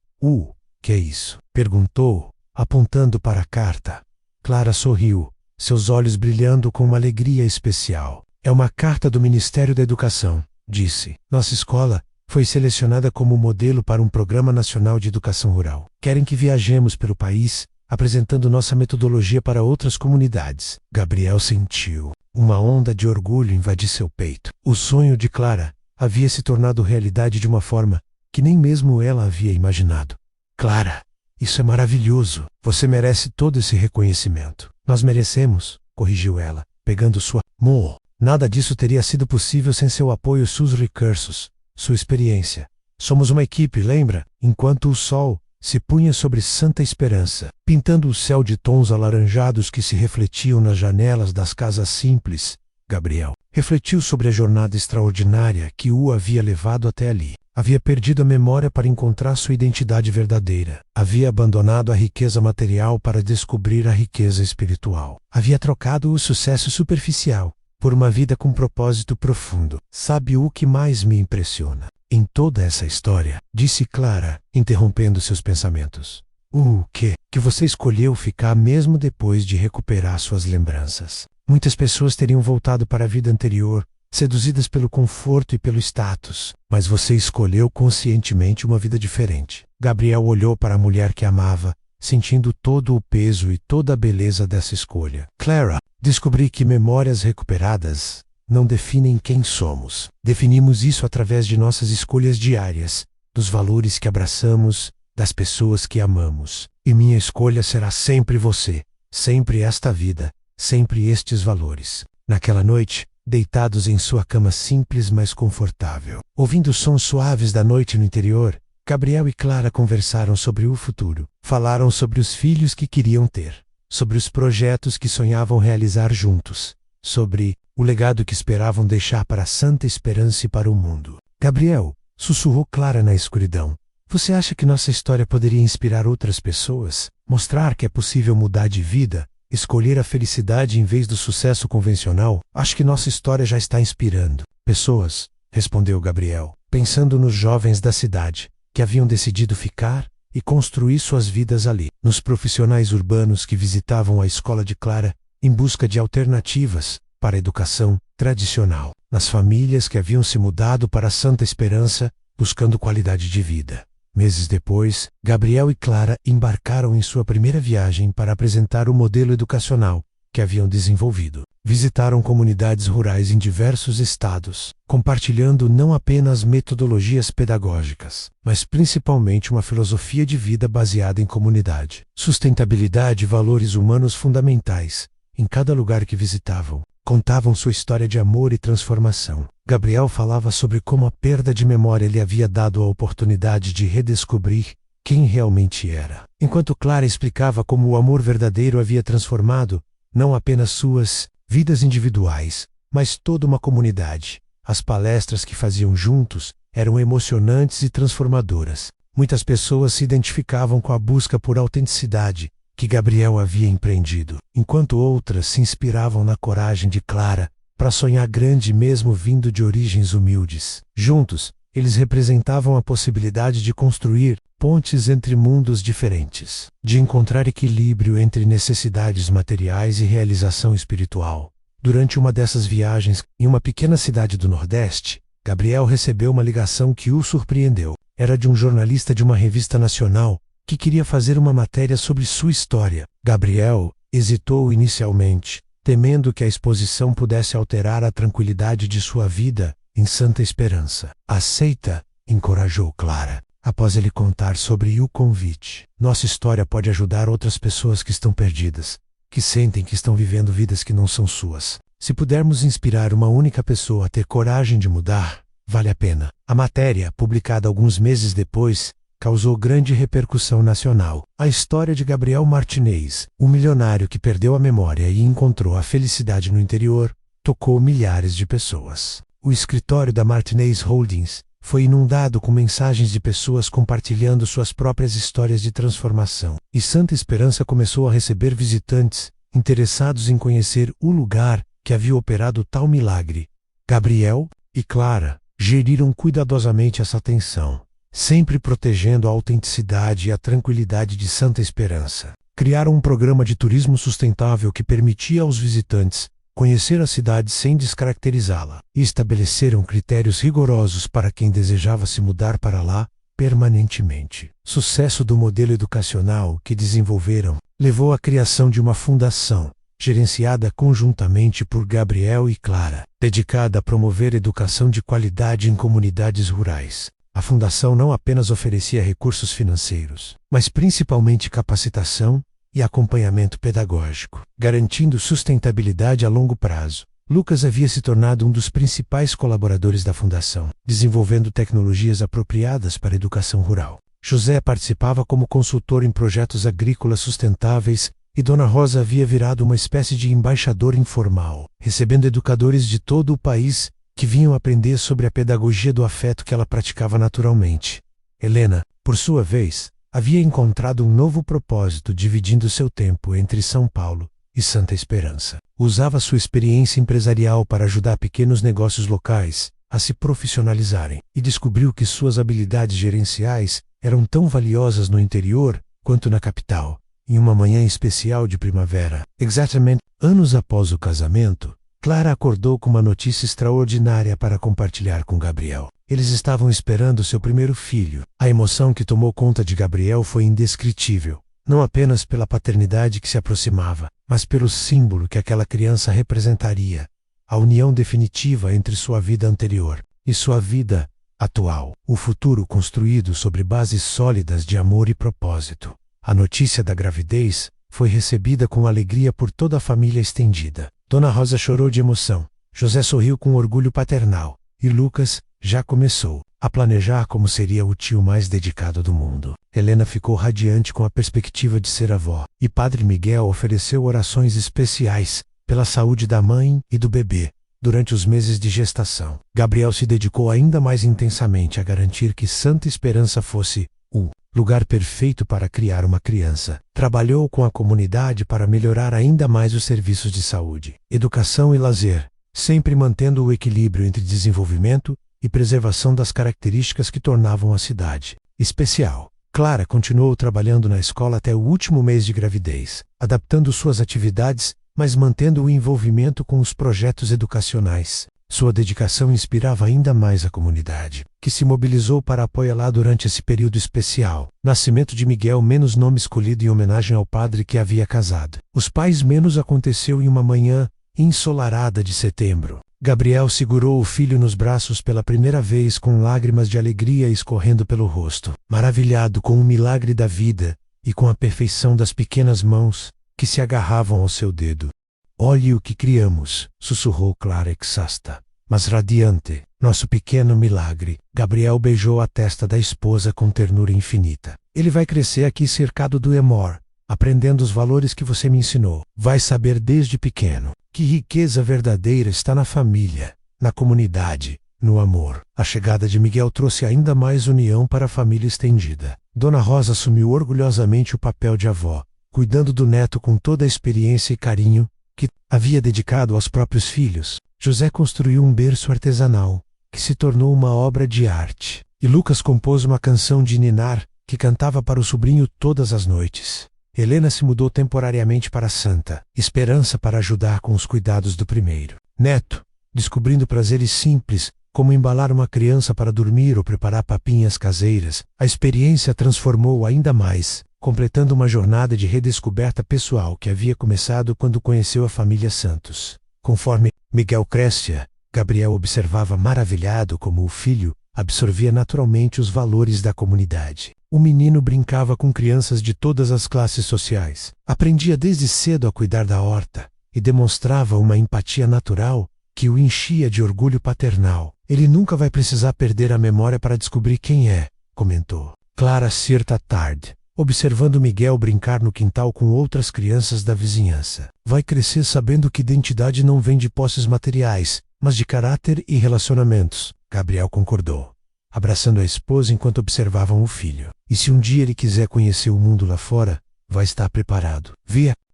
Speaker 1: Que é isso?" perguntou, apontando para a carta. Clara sorriu, seus olhos brilhando com uma alegria especial. "É uma carta do Ministério da Educação", disse. "Nossa escola foi selecionada como modelo para um programa nacional de educação rural. Querem que viajemos pelo país, apresentando nossa metodologia para outras comunidades." Gabriel sentiu uma onda de orgulho invadir seu peito. O sonho de Clara havia se tornado realidade de uma forma que nem mesmo ela havia imaginado. "Clara, isso é maravilhoso. Você merece todo esse reconhecimento." "Nós merecemos", corrigiu ela, pegando sua mão. "Nada disso teria sido possível sem seu apoio, seus recursos, sua experiência. Somos uma equipe, lembra?" Enquanto o sol se punha sobre Santa Esperança, pintando o céu de tons alaranjados que se refletiam nas janelas das casas simples, Gabriel refletiu sobre a jornada extraordinária que o havia levado até ali. Havia perdido a memória para encontrar sua identidade verdadeira. Havia abandonado a riqueza material para descobrir a riqueza espiritual. Havia trocado o sucesso superficial por uma vida com propósito profundo. "Sabe o que mais me impressiona em toda essa história?" disse Clara, interrompendo seus pensamentos. "O quê?" "Que você escolheu ficar mesmo depois de recuperar suas lembranças. Muitas pessoas teriam voltado para a vida anterior, seduzidas pelo conforto e pelo status, mas você escolheu conscientemente uma vida diferente." Gabriel olhou para a mulher que amava, sentindo todo o peso e toda a beleza dessa escolha. "Clara, descobri que memórias recuperadas não definem quem somos. Definimos isso através de nossas escolhas diárias, dos valores que abraçamos, das pessoas que amamos. E minha escolha será sempre você, sempre esta vida, sempre estes valores." Naquela noite, deitados em sua cama simples mas confortável, ouvindo os sons suaves da noite no interior, Gabriel e Clara conversaram sobre o futuro. Falaram sobre os filhos que queriam ter, sobre os projetos que sonhavam realizar juntos, sobre o legado que esperavam deixar para a Santa Esperança e para o mundo. "Gabriel", sussurrou Clara na escuridão, "você acha que nossa história poderia inspirar outras pessoas? Mostrar que é possível mudar de vida? Escolher a felicidade em vez do sucesso convencional?" "Acho que nossa história já está inspirando pessoas", respondeu Gabriel, pensando nos jovens da cidade, que haviam decidido ficar e construir suas vidas ali, nos profissionais urbanos que visitavam a escola de Clara em busca de alternativas para a educação tradicional, nas famílias que haviam se mudado para Santa Esperança buscando qualidade de vida. Meses depois, Gabriel e Clara embarcaram em sua primeira viagem para apresentar o modelo educacional que haviam desenvolvido. visitaram comunidades rurais em diversos estados, compartilhando não apenas metodologias pedagógicas, mas principalmente uma filosofia de vida baseada em comunidade, sustentabilidade e valores humanos fundamentais. Em cada lugar que visitavam, contavam sua história de amor e transformação. Gabriel falava sobre como a perda de memória lhe havia dado a oportunidade de redescobrir quem realmente era, enquanto Clara explicava como o amor verdadeiro havia transformado não apenas suas vidas individuais, mas toda uma comunidade. As palestras que faziam juntos eram emocionantes e transformadoras. Muitas pessoas se identificavam com a busca por autenticidade que Gabriel havia empreendido, enquanto outras se inspiravam na coragem de Clara para sonhar grande mesmo vindo de origens humildes. Juntos, eles representavam a possibilidade de construir pontes entre mundos diferentes, de encontrar equilíbrio entre necessidades materiais e realização espiritual. Durante uma dessas viagens, em uma pequena cidade do Nordeste, Gabriel recebeu uma ligação que o surpreendeu. Era de um jornalista de uma revista nacional que queria fazer uma matéria sobre sua história. Gabriel hesitou inicialmente, temendo que a exposição pudesse alterar a tranquilidade de sua vida em Santa Esperança. Aceita, encorajou Clara, após ele contar sobre o convite. Nossa história pode ajudar outras pessoas que estão perdidas, que sentem que estão vivendo vidas que não são suas. Se pudermos inspirar uma única pessoa a ter coragem de mudar, vale a pena. A matéria, publicada alguns meses depois, causou grande repercussão nacional. A história de Gabriel Martinez, um milionário que perdeu a memória e encontrou a felicidade no interior, tocou milhares de pessoas. O escritório da Martinez Holdings foi inundado com mensagens de pessoas compartilhando suas próprias histórias de transformação. E Santa Esperança começou a receber visitantes interessados em conhecer o lugar que havia operado tal milagre. Gabriel e Clara geriram cuidadosamente essa tensão, sempre protegendo a autenticidade e a tranquilidade de Santa Esperança. Criaram um programa de turismo sustentável que permitia aos visitantes conhecer a cidade sem descaracterizá-la, e estabeleceram critérios rigorosos para quem desejava se mudar para lá permanentemente. Sucesso do modelo educacional que desenvolveram levou à criação de uma fundação, gerenciada conjuntamente por Gabriel e Clara, dedicada a promover educação de qualidade em comunidades rurais. A fundação não apenas oferecia recursos financeiros, mas principalmente capacitação e acompanhamento pedagógico, garantindo sustentabilidade a longo prazo. Lucas havia se tornado um dos principais colaboradores da fundação, desenvolvendo tecnologias apropriadas para a educação rural. José participava como consultor em projetos agrícolas sustentáveis e Dona Rosa havia virado uma espécie de embaixador informal, recebendo educadores de todo o país que vinham aprender sobre a pedagogia do afeto que ela praticava naturalmente. Helena, por sua vez, havia encontrado um novo propósito dividindo seu tempo entre São Paulo e Santa Esperança. Usava sua experiência empresarial para ajudar pequenos negócios locais a se profissionalizarem e descobriu que suas habilidades gerenciais eram tão valiosas no interior quanto na capital. Em uma manhã especial de primavera, exatamente anos após o casamento, Clara acordou com uma notícia extraordinária para compartilhar com Gabriel. Eles estavam esperando seu primeiro filho. A emoção que tomou conta de Gabriel foi indescritível, não apenas pela paternidade que se aproximava, mas pelo símbolo que aquela criança representaria, a união definitiva entre sua vida anterior e sua vida atual, o futuro construído sobre bases sólidas de amor e propósito. A notícia da gravidez foi recebida com alegria por toda a família estendida. Dona Rosa chorou de emoção, José sorriu com orgulho paternal, e Lucas já começou a planejar como seria o tio mais dedicado do mundo. Helena ficou radiante com a perspectiva de ser avó, e Padre Miguel ofereceu orações especiais pela saúde da mãe e do bebê durante os meses de gestação. Gabriel se dedicou ainda mais intensamente a garantir que Santa Esperança fosse o lugar perfeito para criar uma criança. Trabalhou com a comunidade para melhorar ainda mais os serviços de saúde, educação e lazer, sempre mantendo o equilíbrio entre desenvolvimento e preservação das características que tornavam a cidade especial. Clara continuou trabalhando na escola até o último mês de gravidez, adaptando suas atividades, mas mantendo o envolvimento com os projetos educacionais. Sua dedicação inspirava ainda mais a comunidade, que se mobilizou para apoiá-la durante esse período especial. Nascimento de Miguel menos nome escolhido em homenagem ao padre que havia casado. Os pais menos aconteceu em uma manhã ensolarada de setembro. Gabriel segurou o filho nos braços pela primeira vez com lágrimas de alegria escorrendo pelo rosto, maravilhado com o milagre da vida e com a perfeição das pequenas mãos que se agarravam ao seu dedo. Olhe o que criamos, sussurrou Clara exausta, mas radiante, nosso pequeno milagre. Gabriel beijou a testa da esposa com ternura infinita. Ele vai crescer aqui cercado do amor, aprendendo os valores que você me ensinou. Vai saber desde pequeno que riqueza verdadeira está na família, na comunidade, no amor. A chegada de Miguel trouxe ainda mais união para a família estendida. Dona Rosa assumiu orgulhosamente o papel de avó, cuidando do neto com toda a experiência e carinho que havia dedicado aos próprios filhos. José construiu um berço artesanal, que se tornou uma obra de arte. E Lucas compôs uma canção de ninar, que cantava para o sobrinho todas as noites. Helena se mudou temporariamente para Santa Esperança para ajudar com os cuidados do primeiro neto, descobrindo prazeres simples, como embalar uma criança para dormir ou preparar papinhas caseiras. A experiência transformou ainda mais, completando uma jornada de redescoberta pessoal que havia começado quando conheceu a família Santos. Conforme Miguel crescia, Gabriel observava maravilhado como o filho absorvia naturalmente os valores da comunidade. O menino brincava com crianças de todas as classes sociais, aprendia desde cedo a cuidar da horta e demonstrava uma empatia natural que o enchia de orgulho paternal. Ele nunca vai precisar perder a memória para descobrir quem é, comentou Clara certa tarde, observando Miguel brincar no quintal com outras crianças da vizinhança. Vai crescer sabendo que identidade não vem de posses materiais, mas de caráter e relacionamentos. Gabriel concordou, abraçando a esposa enquanto observavam o filho. E se um dia ele quiser conhecer o mundo lá fora, vai estar preparado.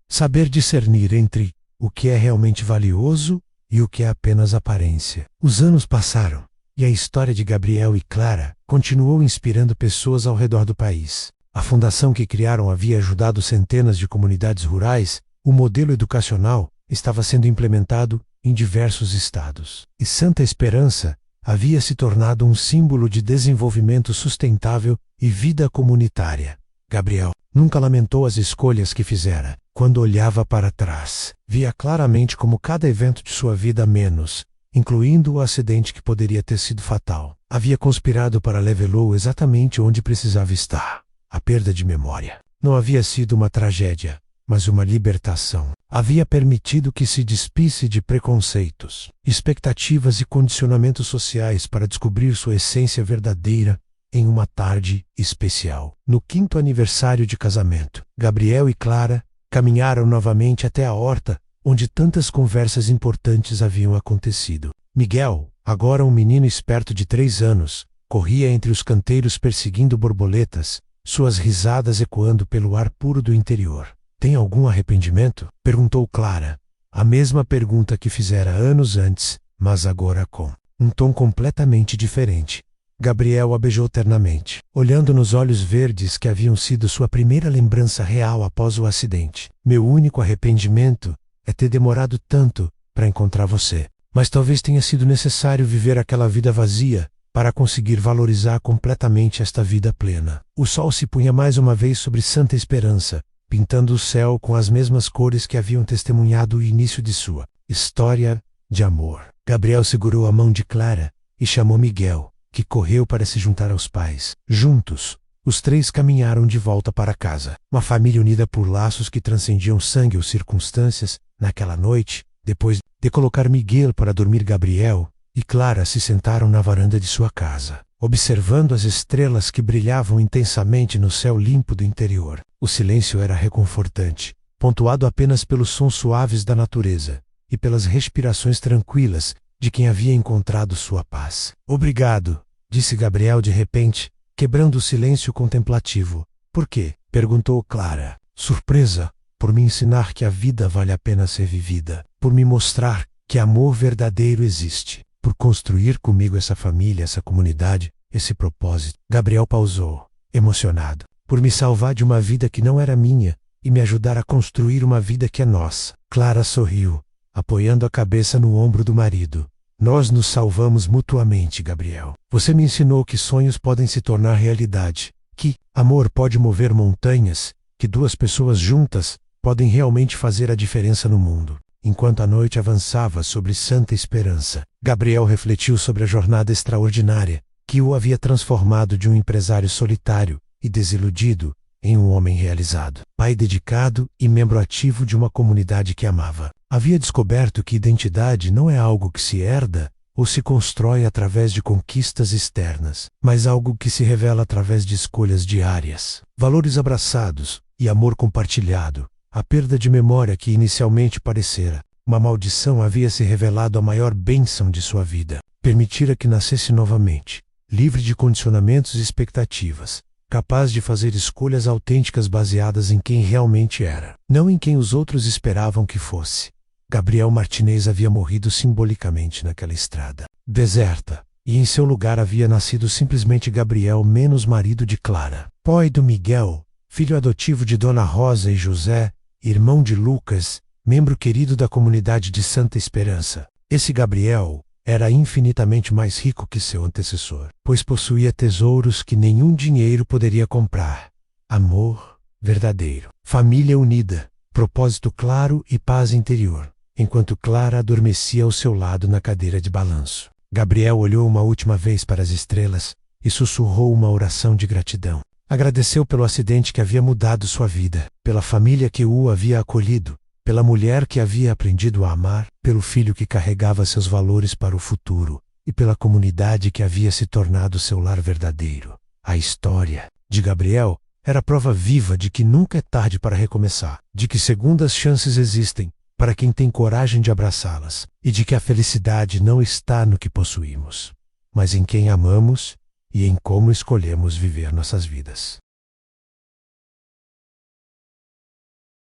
Speaker 1: Saber discernir entre o que é realmente valioso e o que é apenas aparência. Os anos passaram, e a história de Gabriel e Clara continuou inspirando pessoas ao redor do país. A fundação que criaram havia ajudado centenas de comunidades rurais. O modelo educacional estava sendo implementado em diversos estados. E Santa Esperança havia se tornado um símbolo de desenvolvimento sustentável e vida comunitária. Gabriel nunca lamentou as escolhas que fizera. Quando olhava para trás, via claramente como cada evento de sua vida menos, incluindo o acidente que poderia ter sido fatal, havia conspirado para levá-lo exatamente onde precisava estar. A perda de memória não havia sido uma tragédia, mas uma libertação. Havia permitido que se despisse de preconceitos, expectativas e condicionamentos sociais para descobrir sua essência verdadeira em uma tarde especial. No 5º aniversário de casamento, Gabriel e Clara caminharam novamente até a horta, onde tantas conversas importantes haviam acontecido. Miguel, agora um menino esperto de 3 anos, corria entre os canteiros perseguindo borboletas, suas risadas ecoando pelo ar puro do interior. Tem algum arrependimento? Perguntou Clara. A mesma pergunta que fizera anos antes, mas agora com um tom completamente diferente. Gabriel a beijou ternamente, olhando nos olhos verdes que haviam sido sua primeira lembrança real após o acidente. Meu único arrependimento é ter demorado tanto para encontrar você. Mas talvez tenha sido necessário viver aquela vida vazia para conseguir valorizar completamente esta vida plena. O sol se punha mais uma vez sobre Santa Esperança, pintando o céu com as mesmas cores que haviam testemunhado o início de sua história de amor. Gabriel segurou a mão de Clara e chamou Miguel, que correu para se juntar aos pais. Juntos, os 3 caminharam de volta para casa. Uma família unida por laços que transcendiam sangue ou circunstâncias. Naquela noite, depois de colocar Miguel para dormir, Gabriel e Clara se sentaram na varanda de sua casa, observando as estrelas que brilhavam intensamente no céu limpo do interior. O silêncio era reconfortante, pontuado apenas pelos sons suaves da natureza e pelas respirações tranquilas de quem havia encontrado sua paz. Obrigado, disse Gabriel de repente, quebrando o silêncio contemplativo. Por quê? Perguntou Clara, surpresa, por me ensinar que a vida vale a pena ser vivida, por me mostrar que amor verdadeiro existe, por construir comigo essa família, essa comunidade, esse propósito. Gabriel pausou, emocionado, por me salvar de uma vida que não era minha e me ajudar a construir uma vida que é nossa. Clara sorriu, apoiando a cabeça no ombro do marido. Nós nos salvamos mutuamente, Gabriel. Você me ensinou que sonhos podem se tornar realidade, que amor pode mover montanhas, que 2 pessoas juntas podem realmente fazer a diferença no mundo. Enquanto a noite avançava sobre Santa Esperança, Gabriel refletiu sobre a jornada extraordinária que o havia transformado de um empresário solitário e desiludido em um homem realizado, pai dedicado e membro ativo de uma comunidade que amava. Havia descoberto que identidade não é algo que se herda ou se constrói através de conquistas externas, mas algo que se revela através de escolhas diárias, valores abraçados e amor compartilhado. A perda de memória que inicialmente parecera uma maldição havia se revelado a maior bênção de sua vida. Permitira que nascesse novamente, livre de condicionamentos e expectativas, capaz de fazer escolhas autênticas baseadas em quem realmente era, não em quem os outros esperavam que fosse. Gabriel Martinez havia morrido simbolicamente naquela estrada deserta, e em seu lugar havia nascido simplesmente Gabriel menos marido de Clara, pai do Miguel, filho adotivo de Dona Rosa e José, irmão de Lucas, membro querido da comunidade de Santa Esperança. Esse Gabriel era infinitamente mais rico que seu antecessor, pois possuía tesouros que nenhum dinheiro poderia comprar: amor verdadeiro, família unida, propósito claro e paz interior, enquanto Clara adormecia ao seu lado na cadeira de balanço. Gabriel olhou uma última vez para as estrelas e sussurrou uma oração de gratidão. Agradeceu pelo acidente que havia mudado sua vida, pela família que o havia acolhido, pela mulher que havia aprendido a amar, pelo filho que carregava seus valores para o futuro e pela comunidade que havia se tornado seu lar verdadeiro. A história de Gabriel era prova viva de que nunca é tarde para recomeçar, de que segundas chances existem para quem tem coragem de abraçá-las, e de que a felicidade não está no que possuímos, mas em quem amamos e em como escolhemos viver nossas vidas.